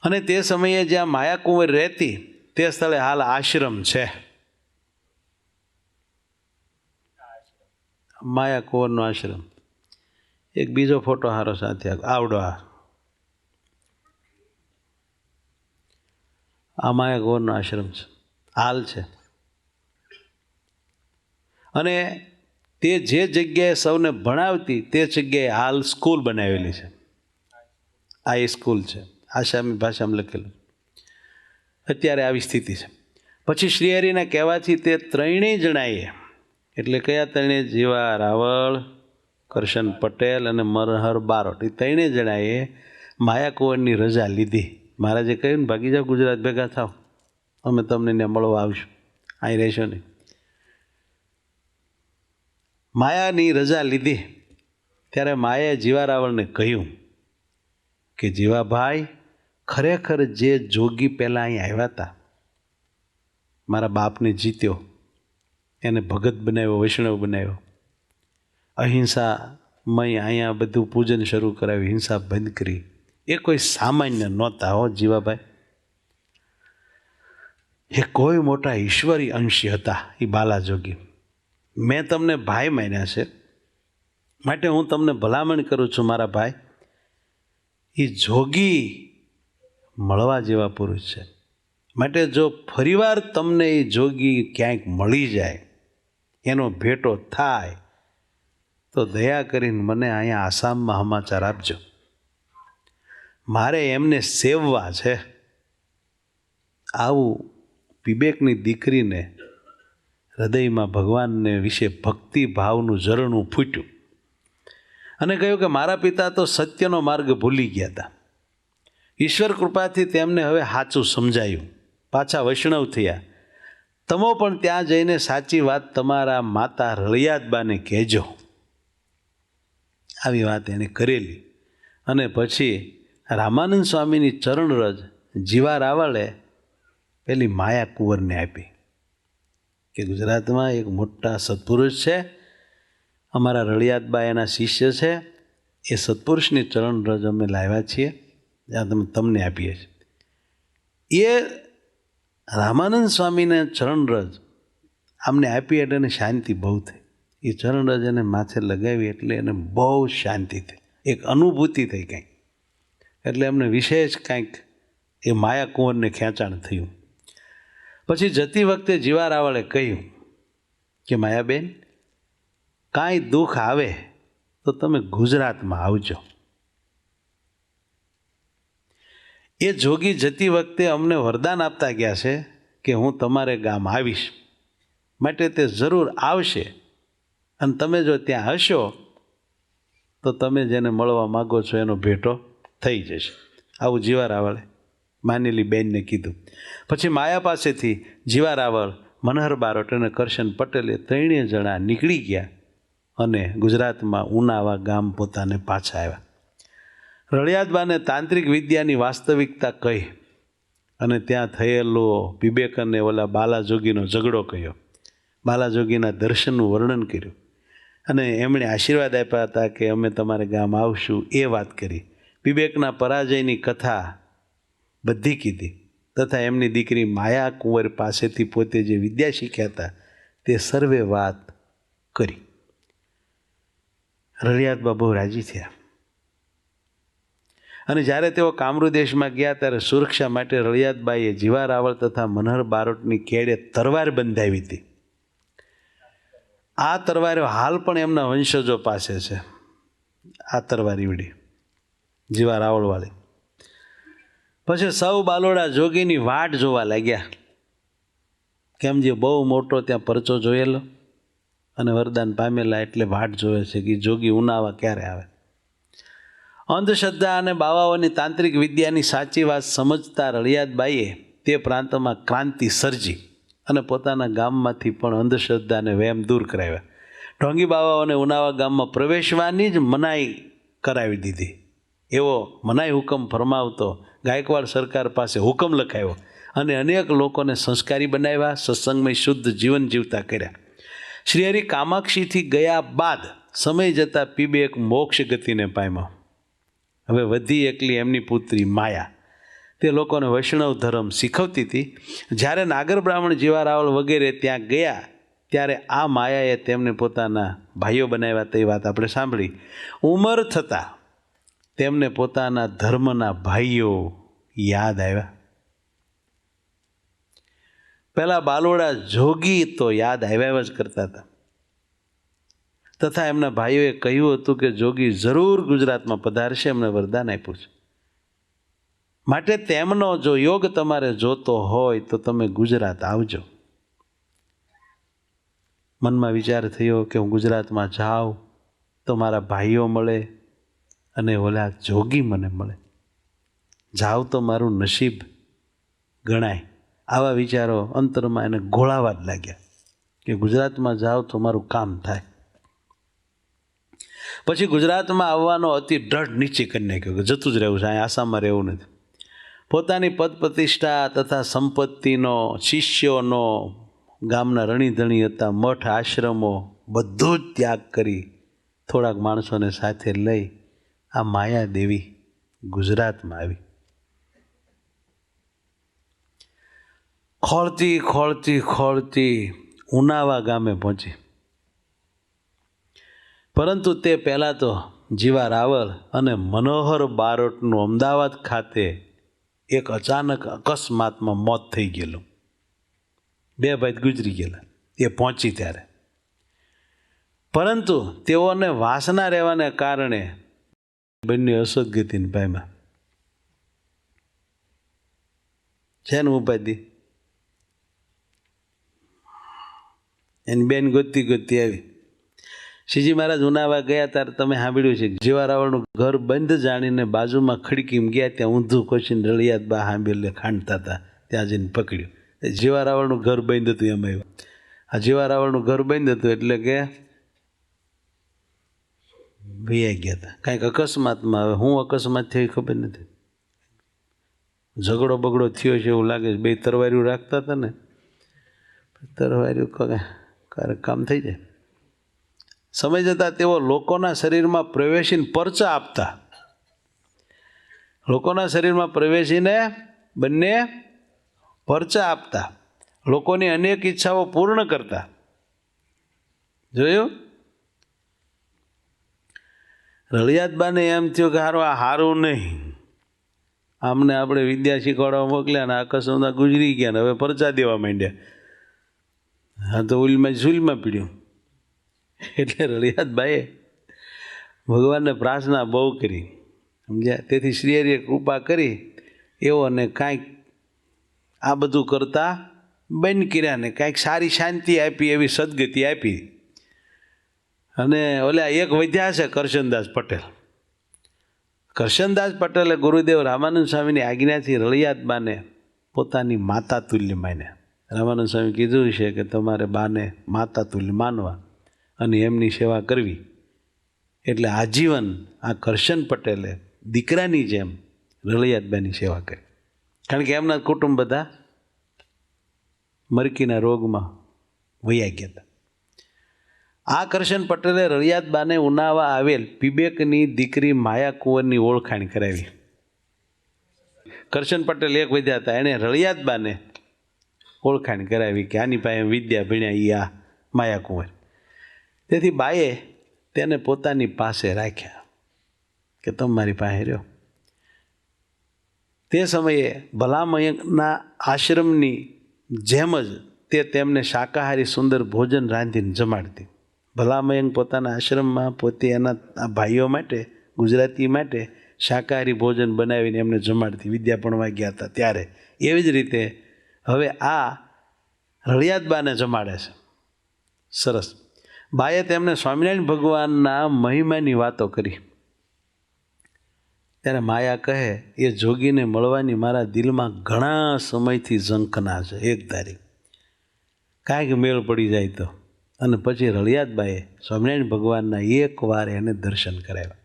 અને તે સમયે જ્યાં માયાકુંવર રહેતી તે સ્થળે હાલ આશ્રમ છે. માયાકુંવરનો આશ્રમ. એક બીજો ફોટો હારો સાથે આવડો. આ માયાકુંવરનો આશ્રમ છે, હાલ છે. અને તે જે જગ્યાએ સૌને ભણાવતી તે જગ્યાએ હાલ સ્કૂલ બનાવેલી છે. આ એ સ્કૂલ છે, આસામી ભાષામાં લખેલું. અત્યારે આવી સ્થિતિ છે. પછી શ્રીહરિના કહેવાથી તે ત્રણેય જણાએ, એટલે કયા ત્રણેય? જીવા રાવળ, કરશન પટેલ અને મનહર બારોટ. એ ત્રણેય જણાએ માયાકુંવરની રજા લીધી. મહારાજે કહ્યું ને, ભાગી જાઓ, ગુજરાત ભેગા થાવ, અમે તમને ત્યાં મળવા આવશું, અહીં રહેશો નહીં. માયાની રજા લીધી ત્યારે માયાએ જીવા રાવળને કહ્યું કે જીવાભાઈ, ખરેખર જે જોગી પહેલાં અહીં આવ્યા હતા, મારા બાપને જીત્યો, એને ભગત બનાવ્યો, વૈષ્ણવ બનાવ્યો, અહિંસામય અહીંયા બધું પૂજન શરૂ કરાવ્યું, હિંસા બંધ કરી. એ કોઈ સામાન્ય નહોતા હો જીવાભાઈ. એ કોઈ મોટા ઈશ્વરી અંશી હતા. એ બાલાજોગી. મેં તમને ભાઈ માન્યા છે, માટે હું તમને ભલામણ કરું છું મારા ભાઈ, એ જોગી મળવા જેવા પુરુષ છે. માટે જો ફરીવાર તમને એ જોગી ક્યાંક મળી જાય, એનો ભેટો થાય, તો દયા કરીને મને અહીંયા આસામમાં સમાચાર આપજો. મારે એમને સેવવા છે. આવું વિવેકની દીકરીને હૃદયમાં ભગવાનને વિશે ભક્તિ ભાવનું ઝરણું ફૂટ્યું અને કહ્યું કે મારા પિતા તો સત્યનો માર્ગ ભૂલી ગયા હતા. ઈશ્વર કૃપાથી તેમને હવે સાચું સમજાયું, પાછા વૈષ્ણવ થયા. તમો પણ ત્યાં જઈને સાચી વાત તમારા માતા રળિયાદબાને કહેજો. આવી વાત એણે કરેલી. અને પછી રામાનંદ સ્વામીની ચરણરજ જીવા રાવળે પેલી માયાકુંવરને આપી કે ગુજરાતમાં એક મોટા સત્પુરુષ છે, અમારા રળિયાદબા એના શિષ્ય છે, એ સત્પુરુષની ચરણરજ અમે લાવ્યા છીએ, જ્યાં તમને આપીએ છીએ. એ રામાનંદ સ્વામીને ચરણરજ અમને આપી એટલે એને શાંતિ બહુ થઈ. એ ચરણરજ એને માથે લગાવી એટલે એને બહુ શાંતિ થઈ, એક અનુભૂતિ થઈ કંઈક. એટલે અમને વિશેષ કંઈક એ માયાકુંવરને ખેંચાણ થયું. પછી જતી વખતે જીવા રાવળે કહ્યું કે માયાબેન, કાંઈ દુઃખ આવે તો તમે ગુજરાતમાં આવજો. એ જોગી જતી વખતે અમને વરદાન આપતા ગયા છે કે હું તમારે ગામ આવીશ, માટે તે જરૂર આવશે. અને તમે જો ત્યાં હશો તો તમે જેને મળવા માગો છો એનો ભેટો થઈ જશે. આવું જીવા રાવળે માનેલી બેનને કીધું. પછી માયા પાસેથી જીવા રાવળ, મનહર બારોટ અને કરશન પટેલે ત્રણેય જણા નીકળી ગયા અને ગુજરાતમાં ઉનાવા ગામ પોતાને પાછા આવ્યા. રળિયાદબાને તાંત્રિક વિદ્યાની વાસ્તવિકતા કહી અને ત્યાં થયેલો વિવેક અને ઓલા બાલાજોગીનો ઝઘડો કહ્યો, બાલાજોગીના દર્શનનું વર્ણન કર્યું અને એમણે આશીર્વાદ આપ્યા હતા કે અમે તમારે ગામ આવશું, એ વાત કરી. વિવેકના પરાજયની કથા બધી કીધી તથા એમની દીકરી માયાકુંવર પાસેથી પોતે જે વિદ્યા શીખ્યા હતા તે સર્વે વાત કરી. રળિયાદબા બહુ રાજી થયા અને જ્યારે તેઓ કામરૂ દેશમાં ગયા ત્યારે સુરક્ષા માટે રળિયાતબાઈએ જીવા રાવળ તથા મનહર બારોટની કેડે તરવાર બંધાવી હતી. આ તરવારો હાલ પણ એમના વંશજો પાસે છે. આ તરવાર ઈવડી જીવા રાવળવાળી. પછી સૌ બાલોડા જોગીની વાટ જોવા લાગ્યા. કેમ જે બહુ મોટો ત્યાં પરચો જોયેલો અને વરદાન પામેલા એટલે વાટ જોવે છે કે જોગી ઉનાવા ક્યારે આવે. અંધશ્રદ્ધા અને બાવાઓની તાંત્રિક વિદ્યાની સાચી વાત સમજતા રળિયાતબાઈએ તે પ્રાંતમાં ક્રાંતિ સર્જી અને પોતાના ગામમાંથી પણ અંધશ્રદ્ધા અને વહેમ દૂર કરાવ્યા. ઢોંગી બાવાઓને ઉનાવા ગામમાં પ્રવેશવાની જ મનાઈ કરાવી દીધી. એવો મનાઈ હુકમ ફરમાવતો ગાયકવાડ સરકાર પાસે હુકમ લખાયો અને અનેક લોકોને સંસ્કારી બનાવ્યા, સત્સંગમય શુદ્ધ જીવન જીવતા કર્યા. શ્રીહરિ કામાક્ષીથી ગયા બાદ સમય જતાં પીબે એક મોક્ષ ગતિને પામ્યો. હવે વધી એકલી એમની પુત્રી માયા તે લોકોને વૈષ્ણવ ધર્મ શીખવતી હતી. જ્યારે નાગર બ્રાહ્મણ જીવા રાવળ વગેરે ત્યાં ગયા ત્યારે આ માયાએ તેમને પોતાના ભાઈઓ બનાવ્યા. તે વાત આપણે સાંભળી. ઉંમર થતાં તેમને પોતાના ધર્મના ભાઈઓ યાદ આવ્યા. પહેલાં બાલોડા જોગી તો યાદ આવ્યા જ કરતા હતા, તથા એમના ભાઈઓએ કહ્યું હતું કે જોગી જરૂર ગુજરાતમાં પધારશે, એમને વરદાન આપ્યું છે. માટે તેમનો જો યોગ તમારે જોતો હોય તો તમે ગુજરાત આવજો. મનમાં વિચાર થયો કે હું ગુજરાતમાં જાઉં તો મારા ભાઈઓ મળે અને ઓલા જોગી મને મળે, જાઉં તો મારું નસીબ ગણાય. આવા વિચારો અંતરમાં એને ઘોળાવા જ લાગ્યા કે ગુજરાતમાં જાઉં તો મારું કામ થાય. પછી ગુજરાતમાં આવવાનો અતિ દ્રઢ નિશ્ચય કરી નાખ્યો કે જતું જ રહેવું છે, અહીં આસામમાં રહેવું નથી. પોતાની પદ પ્રતિષ્ઠા તથા સંપત્તિનો, શિષ્યોનો, ગામના રણીધણી હતા, મઠ આશ્રમો બધું જ ત્યાગ કરી થોડાક માણસોને સાથે લઈ આ માયાદેવી ગુજરાતમાં આવી. ખોળતી ખોળતી ખોળતી ઉનાવા ગામે પહોંચી. પરંતુ તે પહેલાં તો જીવા રાવળ અને મનોહર બારોટનું અમદાવાદ ખાતે એક અચાનક અકસ્માતમાં મોત થઈ ગયેલું. બે ભાઈ ગુજરી ગયેલા એ પહોંચી ત્યારે. પરંતુ તેઓને વાસના રહેવાને કારણે બંને અસદગતિને પામ્યા. છે ને ઉપાધિ? એની બેન ગોતતી ગોતતી આવી. શ્રીજી મહારાજ ઉનાવા ગયા ત્યારે તમે સાંભળ્યું છે જીવા રાવળનું ઘર બંધ જાણીને બાજુમાં ખડકીમાં ગયા, ત્યાં ઊંધું કોશીને રળિયાત બા સાંભળીને ખાંડતા હતા. ત્યાં જઈને પકડ્યું. જીવા રાવળનું ઘર બંધ હતું એમ આવ્યું. આ જીવા રાવળનું ઘર બંધ હતું એટલે કે ભૈયા ગયા હતા કાંઈક અકસ્માતમાં. હવે હું અકસ્માત થયો ખબર નથી. ઝઘડો બગડો થયો છે એવું લાગે છે. બે તરવારીઓ રાખતા હતા ને, તરવારીઓ ક્યારેક કામ થઈ જાય. સમય જતાં તેઓ લોકોના શરીરમાં પ્રવેશીને પરચા આપતા. લોકોના શરીરમાં પ્રવેશીને બંને પરચા આપતા. લોકોની અનેક ઈચ્છાઓ પૂર્ણ કરતા. જોયું? રળિયાતબાને એમ થયું કે હારું આ હારું નહીં, આમને આપણે વિદ્યા શીખવાડવા મોકલ્યા ને આકસ્મતા ગુજરી ગયા ને હવે પરચા દેવા માંડ્યા. હા તો ઉલમાં ઝૂલમાં પીડ્યું. એટલે રળિયાતબાઈએ ભગવાનને પ્રાર્થના બહુ કરી, સમજ્યા? તેથી શ્રીહરિએ કૃપા કરી એવો અને કાંઈક આ બધું કરતાં બંધ કર્યા ને કાંઈક સારી શાંતિ આપી, એવી સદગતિ આપી. અને ઓલા એક વધ્યા છે કરશનદાસ પટેલ. કરશનદાસ પટેલે ગુરુદેવ રામાનંદ સ્વામીની આજ્ઞાથી રળિયાતબાને પોતાની માતા તુલ્ય માન્યા. રામાનંદ સ્વામી કીધું છે કે તમારે બાને માતા તુલ્ય માનવા અને એમની સેવા કરવી. એટલે આજીવન આ કરશન પટેલે દીકરાની જેમ રળિયાતબાની સેવા કરી. કારણ કે એમના કુટુંબ બધા મરકીના રોગમાં વયા ગયા હતા. આ કરશન પટેલે રળિયાતબાને ઉનાવા આવેલ પીબેકની દીકરી માયા કુંવરની ઓળખાણ કરાવી. કરશન પટેલ એક વધ્યા હતા, એણે રળિયાતબાને ઓળખાણ કરાવી કે આની પાસે વિદ્યા ભણ્યા એ આ માયા કુંવર. તેથી બાએ તેને પોતાની પાસે રાખ્યા કે તમે મારી પાસે રહ્યો. તે સમયે ભલામયંકના આશ્રમની જેમ જ તે તેમને શાકાહારી સુંદર ભોજન રાંધીને જમાડતી. ભલામયંક પોતાના આશ્રમમાં પોતે એના ભાઈઓ માટે, ગુજરાતી માટે શાકાહારી ભોજન બનાવીને એમને જમાડતી. વિદ્યા ભણવા ગયા હતા ત્યારે. એવી જ રીતે હવે આ રળિયાતબાને જમાડે છે. સરસ. બાએ તેમને સ્વામિનારાયણ ભગવાનના મહિમાની વાતો કરી. ત્યારે માયા કહે, એ જોગીને મળવાની મારા દિલમાં ઘણા સમયથી ઝંખના છે, એક ધારી કાંઈક મેળ પડી જાય તો. અને પછી રળિયાતબાએ સ્વામિનારાયણ ભગવાનના એકવાર એને દર્શન કરાવ્યા.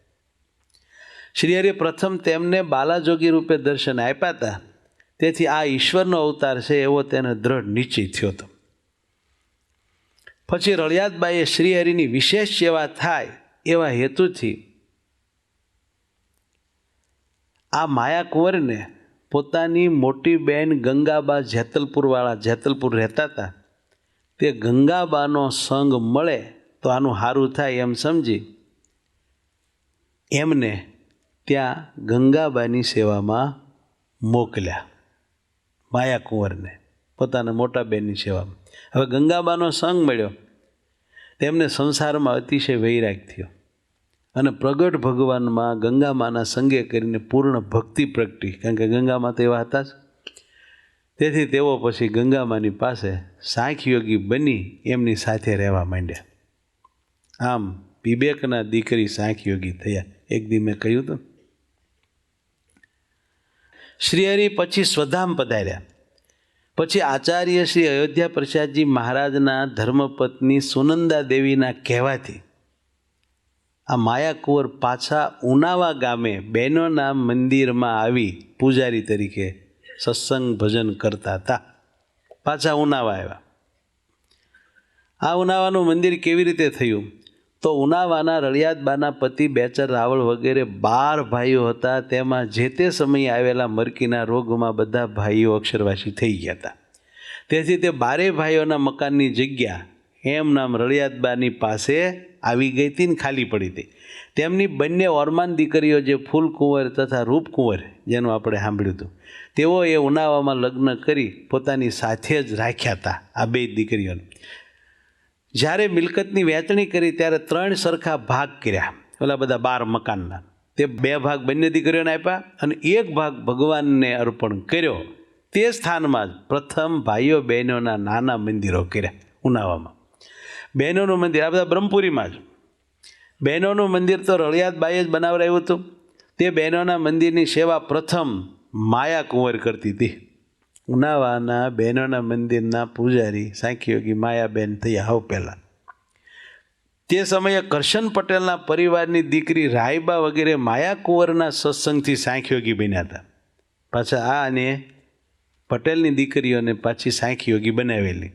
શ્રીહરિએ પ્રથમ તેમને બાલાજોગી રૂપે દર્શન આપ્યા હતા. તેથી આ ઈશ્વરનો અવતાર છે એવો તેને દ્રઢ નિશ્ચય થયો હતો. પછી રળિયાતબાઈએ શ્રીહરિની વિશેષ સેવા થાય એવા હેતુથી આ માયા કુંવરને પોતાની મોટી બહેન ગંગાબા જેતલપુર રહેતા હતા, તે ગંગાબાનો સંગ મળે તો આનું સારું થાય એમ સમજી એમને ત્યાં ગંગાબાની સેવામાં મોકલ્યા. માયા કુંવરને પોતાના મોટા બહેનની સેવામાં. હવે ગંગાબાનો સંગ મળ્યો, તેમને સંસારમાં અતિશય વૈરાગ થયો અને પ્રગટ ભગવાનમાં ગંગામાના સંગે કરીને પૂર્ણ ભક્તિ પ્રગટી. કારણ કે ગંગામાં તો એવા હતા જ. તેથી તેઓ પછી ગંગામાની પાસે સાંખ્યયોગી બની એમની સાથે રહેવા માંડ્યા. આમ પીબેકના દીકરી સાંખ્યયોગી થયા. એક દી મેં કહ્યું હતું. શ્રીહરિ પછી સ્વધામ પધાર્યા. પછી આચાર્ય શ્રી અયોધ્યા પ્રસાદજી મહારાજના ધર્મપત્ની સુનંદા દેવીના કહેવાથી આ માયા કુંવર પાછા ઉનાવા ગામે બહેનોના મંદિરમાં આવી પૂજારી તરીકે સત્સંગ ભજન કરતા હતા. પાછા ઉનાવા આવ્યા. આ ઉનાવાનું મંદિર કેવી રીતે થયું? તો ઉનાવાના રળિયાતબાના પતિ બેચર રાવળ વગેરે 12 ભાઈઓ હતા. તેમાં જે તે સમયે આવેલા મરકીના રોગમાં બધા ભાઈઓ અક્ષરવાસી થઈ ગયા હતા. તેથી તે 12 ભાઈઓના મકાનની જગ્યા એમ નામ રળિયાતબાની પાસે આવી ગઈ હતી ને ખાલી પડી હતી. તેમની બંને ઓરમાન દીકરીઓ જે ફૂલકુંવર તથા રૂપકુંવર, જેનું આપણે સાંભળ્યું હતું, તેઓ એ ઉનાવામાં લગ્ન કરી પોતાની સાથે જ રાખ્યા હતા. આ 2 દીકરીઓને જ્યારે મિલકતની વહેંચણી કરી ત્યારે 3 સરખા ભાગ કર્યા. ઓલા બધા 12 મકાનના તે 2 ભાગ બંને દીકરીઓને આપ્યા અને 1 ભાગ ભગવાનને અર્પણ કર્યો. તે સ્થાનમાં જ પ્રથમ ભાઈઓ બહેનોના નાના મંદિરો કર્યા ઉનાવામાં. બહેનોનું મંદિર આ બધા બ્રહ્મપુરીમાં જ. બહેનોનું મંદિર તો રળિયાતબાઈએ જ બનાવરાયું હતું. તે બહેનોના મંદિરની સેવા પ્રથમ માયા કુંવર કરતી હતી. ઉનાવાના બહેનોના મંદિરના પૂજારી સાંખ્યયોગી માયાબેન થયા હવે પહેલાં. તે સમયે કરશન પટેલના પરિવારની દીકરી રાયબા વગેરે માયા કુંવરના સત્સંગથી સાંખ્યયોગી બન્યા હતા. પાછા આ અને પટેલની દીકરીઓને પાછી સાંખ્યયોગી બનાવેલી.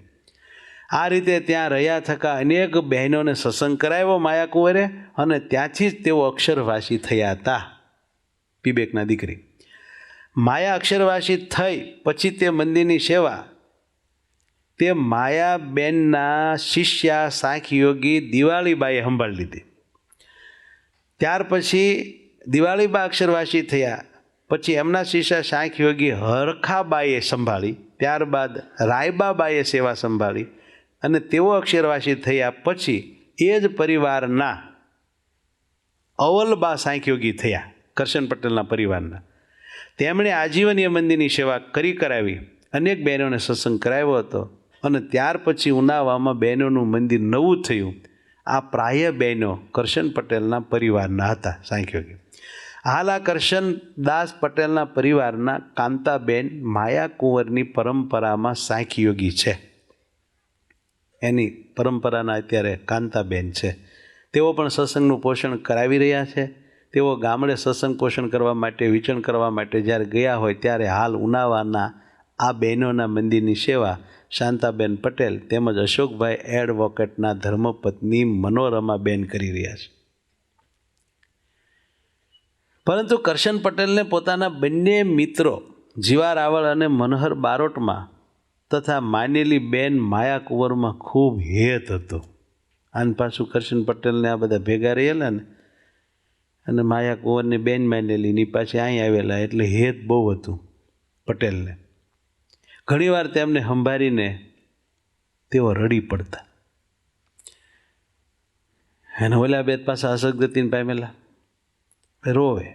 આ રીતે ત્યાં રહ્યા થકા અનેક બહેનોને સત્સંગ કરાવ્યો માયા કુંવરે અને ત્યાંથી જ તેઓ અક્ષરવાસી થયા હતા. પીબેકના દીકરી માયા અક્ષરવાસી થઈ પછી તે મંદિરની સેવા તે માયાબેનના શિષ્યા સાંખ્યયોગી દિવાળીબાએ સંભાળી લીધી. ત્યાર પછી દિવાળીબા અક્ષરવાસી થયા પછી એમના શિષ્ય સાંખ્યયોગી હરખાબાએ સંભાળી. ત્યારબાદ રાયબાબાએ સેવા સંભાળી અને તેઓ અક્ષરવાસી થયા પછી એ જ પરિવારના અવલબા સાંખ્યયોગી થયા, કરશન પટેલના પરિવારના. તેમણે આજીવન એ મંદિરની સેવા કરાવી અનેક બહેનોને સત્સંગ કરાવ્યો હતો અને ત્યાર પછી ઉનાવામાં બહેનોનું મંદિર નવું થયું. આ પ્રાય બહેનો કરશન પટેલના પરિવારના હતા સાંખ્યયોગી. હાલ આ કરશનદાસ પટેલના પરિવારના કાંતાબેન માયા કુંવરની પરંપરામાં સાંખ્યયોગી છે. એની પરંપરાના અત્યારે કાંતાબેન છે. તેઓ પણ સત્સંગનું પોષણ કરાવી રહ્યા છે. તેઓ ગામડે સત્સંગ પોષણ કરવા માટે, વિચરણ કરવા માટે જ્યારે ગયા હોય ત્યારે હાલ ઉનાવાના આ બહેનોના મંદિરની સેવા શાંતાબેન પટેલ તેમજ અશોકભાઈ એડવોકેટના ધર્મપત્ની મનોરમાબેન કરી રહ્યા છે. પરંતુ કરશન પટેલને પોતાના બંને મિત્રો જીવા રાવળ અને મનોહર બારોટમાં તથા માનેલી બેન માયા કુંવરમાં ખૂબ હેત હતો. આને પાછું કરશન પટેલને આ બધા ભેગા રહેલા ને અને માયા કુંવરની બેન માંડેલી ની પાછી અહીં આવેલા, એટલે હેત બહુ હતું પટેલને. ઘણીવાર તેમને સંભાળીને તેઓ રડી પડતા. અને ઓલા બે પાછા અસગતિને પામેલા રોવે.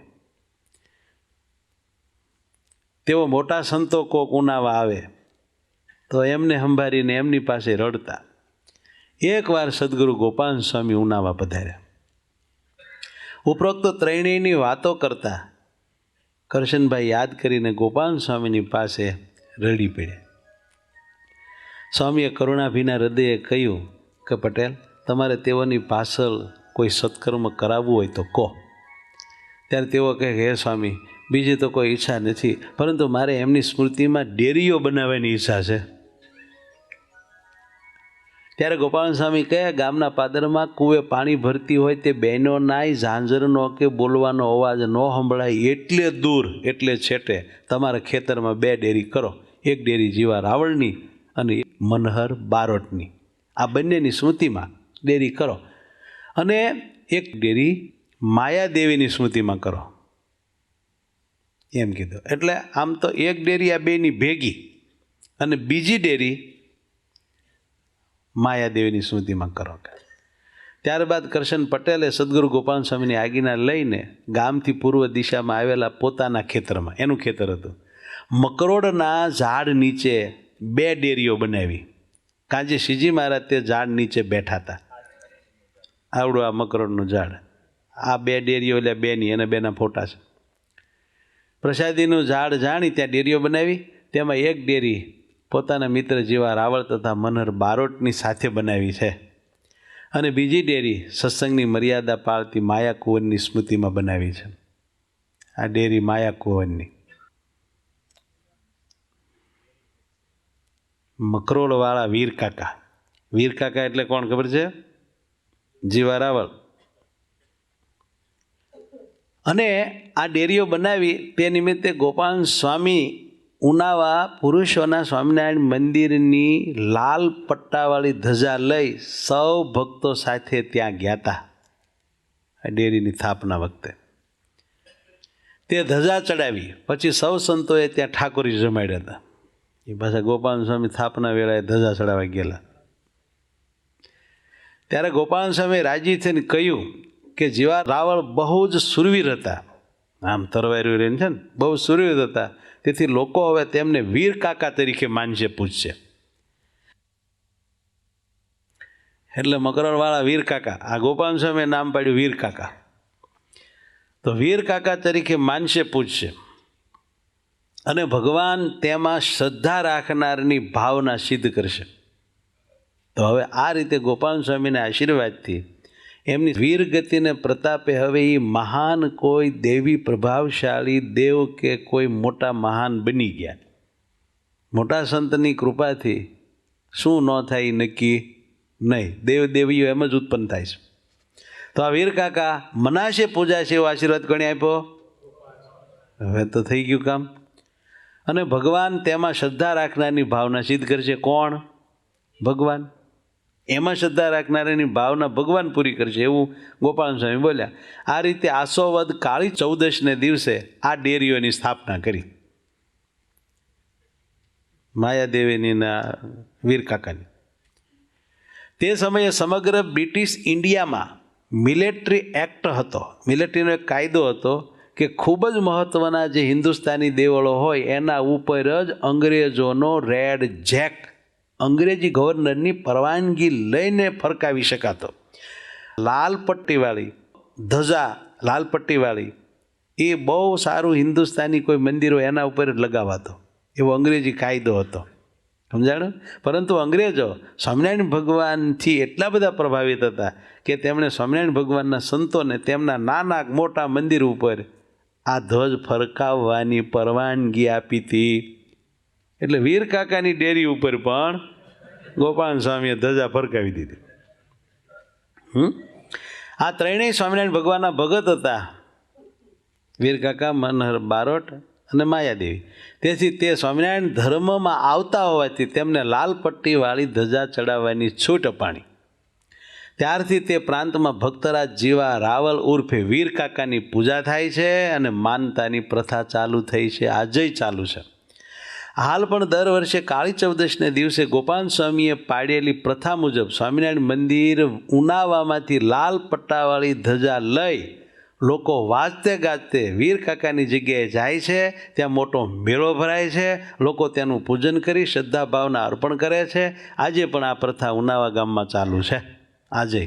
તેઓ મોટા સંતો કોક ઉનાવા આવે તો એમને સંભાળીને એમની પાસે રડતા. એકવાર સદગુરુ ગોપાલ સ્વામી ઉનાવા પધાર્યા. ઉપરોક્ત ત્રણેયની વાતો કરતા કરશનભાઈ યાદ કરીને ગોપાલ સ્વામીની પાસે રડી પડ્યા. સ્વામીએ કરુણાભીના હૃદયે કહ્યું કે પટેલ, તમારે તેઓની પાછળ કોઈ સત્કર્મ કરાવવું હોય તો કહો. ત્યારે તેઓ કહે હે સ્વામી, બીજી તો કોઈ ઈચ્છા નથી, પરંતુ મારે એમની સ્મૃતિમાં ડેરીઓ બનાવવાની ઈચ્છા છે. ત્યારે ગોપાલ સ્વામી કહે, ગામના પાદરમાં કૂવે પાણી ભરતી હોય તે બહેનોનાય ઝાંઝરનો કે બોલવાનો અવાજ ન સંભળાય એટલે દૂર એટલે છેટે તમારા ખેતરમાં 2 ડેરી કરો. એક ડેરી જીવા રાવળની અને મનહર બારોટની. આ બંનેની સ્મૃતિમાં ડેરી કરો. અને એક ડેરી માયાદેવીની સ્મૃતિમાં કરો એમ કીધું. એટલે આમ તો એક ડેરી આ બેની ભેગી અને બીજી ડેરી માયાદેવીની સ્મૃતિમાં કરો. ત્યારબાદ કરશન પટેલે સદગુરુ ગોપાલ સ્વામીની આજ્ઞા લઈને ગામથી પૂર્વ દિશામાં આવેલા પોતાના ખેતરમાં, એનું ખેતર હતું, મકરોડના ઝાડ નીચે 2 ડેરીઓ બનાવી. કાંજે શ્રીજી મહારાજ તે ઝાડ નીચે બેઠા હતા. આવડું આ મકરોડનું ઝાડ, આ 2 ડેરીઓ એટલે 2ની અને 2ના ફોટા છે. પ્રસાદીનું ઝાડ જાણી ત્યાં ડેરીઓ બનાવી. તેમાં એક ડેરી પોતાના મિત્ર જેવા રાવળ તથા મનહર બારોટની સાથે બનાવી છે અને બીજી ડેરી સત્સંગની મર્યાદા પાળતી માયા કુંવરની સ્મૃતિમાં બનાવી છે. આ ડેરી માયા કુંવરની. મકરોળવાળા વીરકાકા. વીરકાકા એટલે કોણ ખબર છે? જીવા રાવળ. અને આ ડેરીઓ બનાવી તે નિમિત્તે ગોપાલ સ્વામી ઉનાવા પુરુષોના સ્વામિનારાયણ મંદિરની લાલ પટ્ટાવાળી ધજા લઈ સૌ ભક્તો સાથે ત્યાં ગયા હતા. આ ડેરીની સ્થાપના વખતે તે ધજા ચડાવી. પછી સૌ સંતોએ ત્યાં ઠાકોરી જમાડ્યા હતા. એ પાછા ગોપાલ સ્વામી સ્થાપના વેળાએ ધજા ચડાવવા ગયેલા. ત્યારે ગોપાલ સ્વામી રાજી થઈને કહ્યું કે જીવા રાવળ બહુ જ સુરવીર હતા, આમ તરવાર્યું રહીને છે ને, બહુ સુરવીર હતા, તેથી લોકો હવે તેમને વીર કાકા તરીકે માનશે, પૂછશે. એટલે મકરણવાળા વીર કાકા, આ ગોપાલ સ્વામીએ નામ પાડ્યું વીર કાકા. તો વીર કાકા તરીકે માનશે, પૂછશે. અને ભગવાન તેમાં શ્રદ્ધા રાખનારની ભાવના સિદ્ધ કરશે. તો હવે આ રીતે ગોપાલ સ્વામીના આશીર્વાદથી એમની વીર ગતિને પ્રતાપે હવે એ મહાન કોઈ દેવી પ્રભાવશાળી દેવ કે કોઈ મોટા મહાન બની ગયા. મોટા સંતની કૃપાથી શું ન થાય નક્કી નહીં, દેવ દેવીઓ એમ જ ઉત્પન્ન થાય છે. તો આ વીર કાકા મનાશે પૂજાશે એવો આશીર્વાદ કોણે આપ્યો? હવે તો થઈ ગયું કામ. અને ભગવાન તેમાં શ્રદ્ધા રાખનારની ભાવના સિદ્ધ કરશે. કોણ? ભગવાન. એમાં શ્રદ્ધા રાખનારની ભાવના ભગવાન પૂરી કરશે એવું ગોપાલ સ્વામી બોલ્યા. આ રીતે આસોવદ કાળી 14ને દિવસે આ ડેરીઓની સ્થાપના કરી, માયાદેવીનીના વીર કાકાની. તે સમયે સમગ્ર બ્રિટિશ ઇન્ડિયામાં મિલિટરી એક્ટ હતો. મિલિટરીનો એક કાયદો હતો કે ખૂબ જ મહત્ત્વના જે હિન્દુસ્તાની દેવળો હોય એના ઉપર જ અંગ્રેજોનો રેડ જેક, અંગ્રેજી ગવર્નરની પરવાનગી લઈને ફરકાવી શકાતો. લાલ પટ્ટીવાળી ધજા, લાલ પટ્ટીવાળી, એ બહુ સારું હિન્દુસ્તાની કોઈ મંદિરો એના ઉપર જ લગાવાતો, એવો અંગ્રેજી કાયદો હતો. સમજાણું? પરંતુ અંગ્રેજો સ્વામિનારાયણ ભગવાનથી એટલા બધા પ્રભાવિત હતા કે તેમણે સ્વામિનારાયણ ભગવાનના સંતોને તેમના નાના મોટા મંદિર ઉપર આ ધ્વજ ફરકાવવાની પરવાનગી આપી હતી. એટલે વીર કાકાની ડેરી ઉપર પણ ગોપાલ સ્વામીએ ધજા ફરકાવી દીધી. આ ત્રણેય સ્વામિનારાયણ ભગવાનના ભગત હતા, વીર કાકા, મનહર બારોટ અને માયાદેવી. તેથી તે સ્વામિનારાયણ ધર્મમાં આવતા હોવાથી તેમને લાલ પટ્ટીવાળી ધજા ચડાવવાની છૂટ અપાણી. ત્યારથી તે પ્રાંતમાં ભક્તરાજ જીવા રાવલ ઉર્ફે વીર કાકાની પૂજા થાય છે અને માનતાની પ્રથા ચાલુ થઈ છે, આજય ચાલુ છે. હાલ પણ દર વર્ષે કાળી ચૌદશને દિવસે ગોપાલ સ્વામીએ પાડેલી પ્રથા મુજબ સ્વામિનારાયણ મંદિર ઉનાવામાંથી લાલ પટ્ટાવાળી ધજા લઈ લોકો વાજતે ગાજતે વીર કાકાની જગ્યાએ જાય છે. ત્યાં મોટો મેળો ભરાય છે, લોકો તેનું પૂજન કરી શ્રદ્ધા ભાવના અર્પણ કરે છે. આજે પણ આ પ્રથા ઉનાવા ગામમાં ચાલુ છે. આજે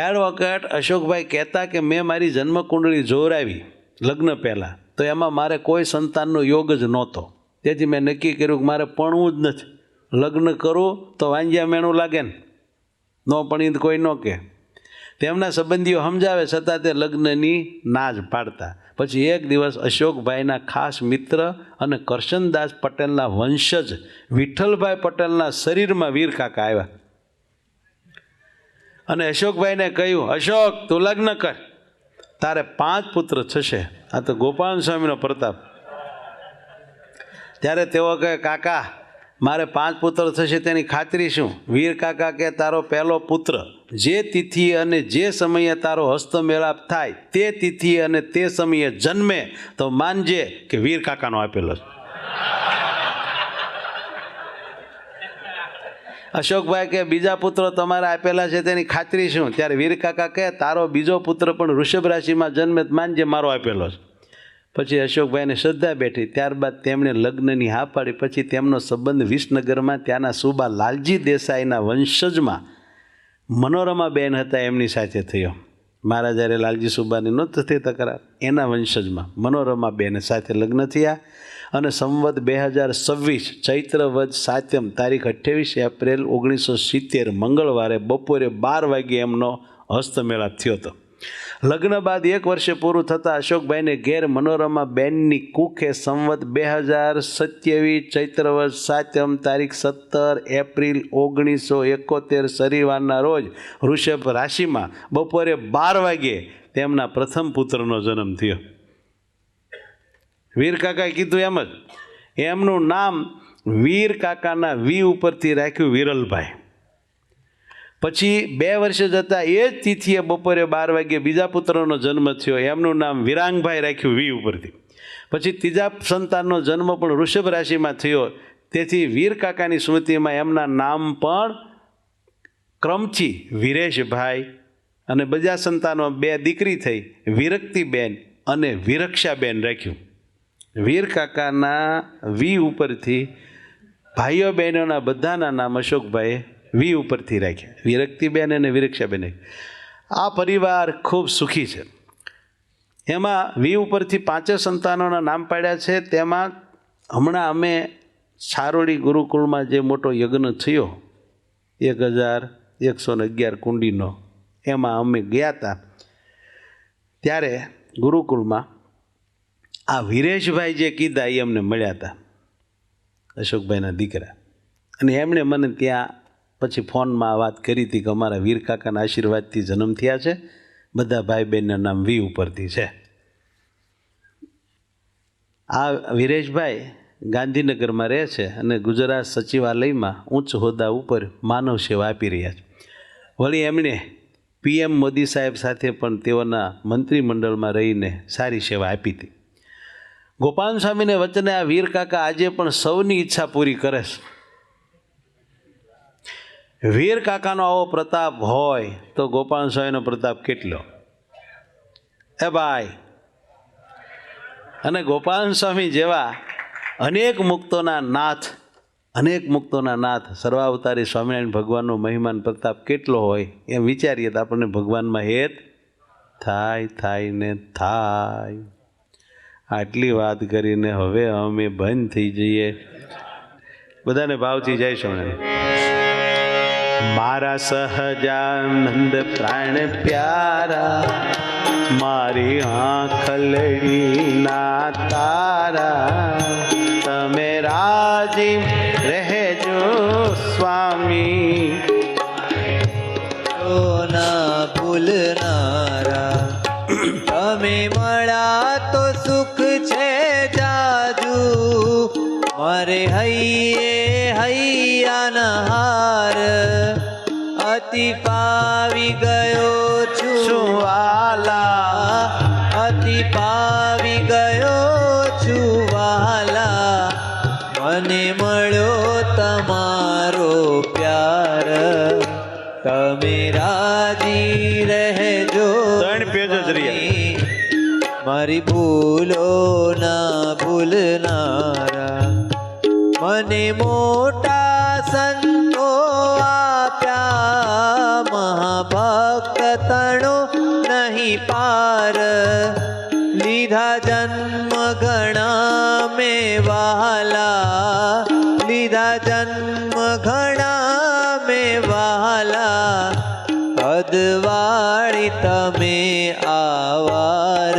એડવોકેટ અશોકભાઈ કહેતા કે મેં મારી જન્મકુંડળી જોરાવી લગ્ન પહેલાં, તો એમાં મારે કોઈ સંતાનનો યોગ જ નહોતો. તેથી મેં નક્કી કર્યું કે મારે ભણવું જ નથી. લગ્ન કરું તો વાંજ્યા મેણું લાગે ને, ન ભણી કોઈ ન કહે. તેમના સંબંધીઓ સમજાવે છતાં તે લગ્નની ના જ પાડતા. પછી એક દિવસ અશોકભાઈના ખાસ મિત્ર અને કરશનદાસ પટેલના વંશજ વિઠ્ઠલભાઈ પટેલના શરીરમાં વીર કાકા આવ્યા અને અશોકભાઈને કહ્યું, અશોક તું લગ્ન કર, તારે 5 પુત્ર થશે. આ તો ગોપાલ સ્વામીનો પ્રતાપ. ત્યારે તેઓ કહે, કાકા મારે 5 પુત્ર થશે તેની ખાતરી શું? વીર કાકા કે તારો પહેલો પુત્ર જે તિથિ અને જે સમયે તારો હસ્તમેળાપ થાય તે તિથિ અને તે સમયે જન્મે તો માનજે કે વીર કાકાનો આપેલો છે. અશોકભાઈ કે બીજા પુત્રો તમારે આપેલા છે તેની ખાતરી શું? ત્યારે વીર કાકા કહે તારો બીજો પુત્ર પણ વૃષભ રાશિમાં જન્મે માનજે મારો આપેલો છે. પછી અશોકભાઈને શ્રદ્ધા બેઠી. ત્યારબાદ તેમણે લગ્નની હા પાડી. પછી તેમનો સંબંધ વિસનગરમાં ત્યાંના સુબા લાલજી દેસાઈના વંશજમાં મનોરમાબેન હતા એમની સાથે થયો. મારા જ્યારે લાલજી સુબાની નહોતી થતી તકરાર, એના વંશજમાં મનોરમાબેન સાથે લગ્ન થયા અને સંવત 2026 ચૈત્ર વદ સાતમ તારીખ 28 એપ્રિલ 1970 મંગળવારે બપોરે 12 વાગ્યે એમનો હસ્તમેળાપ થયો હતો. લગ્ન બાદ 1 વર્ષે પૂરું થતાં અશોકભાઈને ઘેર મનોરમાબેનની કુખે સંવત 2027 ચૈત્રવદ સાતમ તારીખ 17 એપ્રિલ 1971 શનિવારના રોજ વૃષભ રાશિમાં બપોરે 12 વાગ્યે તેમના પ્રથમ પુત્રનો જન્મ થયો. વીર કાકાએ કીધું એમ જ એમનું નામ વીર કાકાના વી ઉપરથી રાખ્યું વિરલભાઈ. પછી 2 વર્ષે જતાં એ જ તિથિએ બપોરે 12 વાગ્યે બીજા પુત્રનો જન્મ થયો. એમનું નામ વિરાંગભાઈ રાખ્યું વી ઉપરથી. પછી ત્રીજા સંતાનનો જન્મ પણ વૃષભ રાશિમાં થયો. તેથી વીર કાકાની સ્મૃતિમાં એમના નામ પણ ક્રમથી વીરેશભાઈ અને બીજા સંતાનો 2 દીકરી થઈ વિરક્તિબેન અને વિરક્ષાબેન રાખ્યું. વીર કાકાના વી ઉપરથી ભાઈઓ બહેનોના બધાના નામ અશોકભાઈએ વી ઉપરથી રાખ્યા, વિરક્તિબેન અને વિરક્ષાબેન. આ પરિવાર ખૂબ સુખી છે. એમાં વી ઉપરથી 5 સંતાનોના નામ પાડ્યા છે. તેમાં હમણાં અમે છારોડી ગુરુકુળમાં જે મોટો યજ્ઞ થયો 1111 કુંડીનો, એમાં અમે ગયા હતા. ત્યારે ગુરુકુળમાં આ વિરેશભાઈ જે કીધા એ અમને મળ્યા હતા, અશોકભાઈના દીકરા. અને એમણે મને ત્યાં પછી ફોનમાં વાત કરી હતી કે અમારા વીર કાકાના આશીર્વાદથી જન્મ થયા છે, બધા ભાઈ બહેનના નામ વી ઉપરથી છે. આ વિરેશભાઈ ગાંધીનગરમાં રહે છે અને ગુજરાત સચિવાલયમાં ઉચ્ચ હોદ્દા ઉપર માનવ સેવા આપી રહ્યા છે. વળી એમણે PM મોદી સાહેબ સાથે પણ તેઓના મંત્રીમંડળમાં રહીને સારી સેવા આપી હતી. ગોપાલ સ્વામીને વચને આ વીર કાકા આજે પણ સૌની ઈચ્છા પૂરી કરે છે. વીર કાકાનો આવો પ્રતાપ હોય તો ગોપાલ સ્વામીનો પ્રતાપ કેટલો? એ ભાઈ, અને ગોપાલ સ્વામી જેવા અનેક મુક્તોના નાથ સર્વાવતારી સ્વામિનારાયણ ભગવાનનો મહિમાન પ્રતાપ કેટલો હોય એમ વિચારીએ તો આપણને ભગવાનમાં હેત થાય. આટલી વાત કરીને હવે અમે બંધ થઈ જઈએ. બધાને ભાવથી જય સ્વામિનારાયણ. મારા સહજાનંદ પ્રાણ પ્યારા, મારી આંખલડી ના તારા, તમે રાજી રહેજો સ્વામી, ના ભૂલનારા. તમે મળ્યા તો સુખ છે જાજુ, મારે હૈયે હૈયાના હાર અતિ પાવી ગયો છું શું વાલા અતિ પાવી ગયો છું વાલા મને મળ્યો તમારો પ્યાર તમે રાજી રહેજો ત્રણ પેજ જ રહ્યા. મારી ભૂલો ના ભૂલનારા મને મોટા સંતો આપ્યા મહાભક્ત તણો નહીં પાર લીધા જન્મ ઘણા મેં વહાલા લીધા જન્મ ઘણા મેં વહાલા અદવાળી તમે આવાર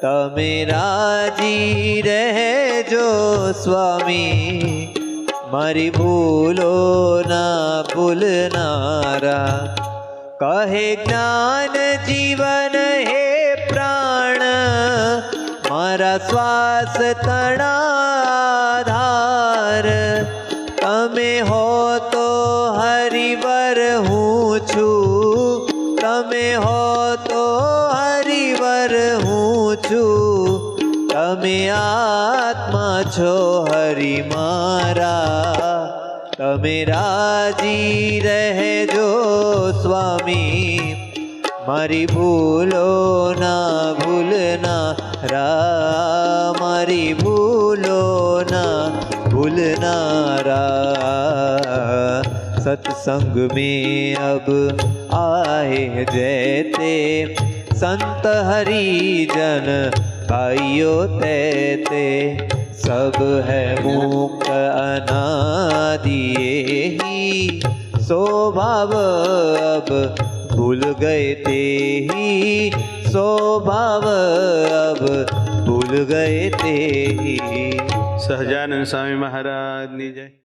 તમે રાજી રહેજો સ્વામી મારી ભૂલો ના ભૂલનારા કહે જ્ઞાન જીવન હે પ્રાણ મારા શ્વાસ તણાધાર તમે હો તો હરિવર હું છું તમે હો તો હરિવર હું છું તમે આત્મા છો હરિ મારા તમે રાજી રહેજો સ્વામી મારી ભૂલો ના ભૂલનારા મારી ભૂલો ના भूलनारा सत्संग में अब आए जैते संत हरिजन भाइयों तैते सब है मुक्त अनादिये ही स्वभाव अब भूल गए ते ही स्वभाव अब भूल गए ते ही। સહજાનંદ સ્વામી મહારાજની જય.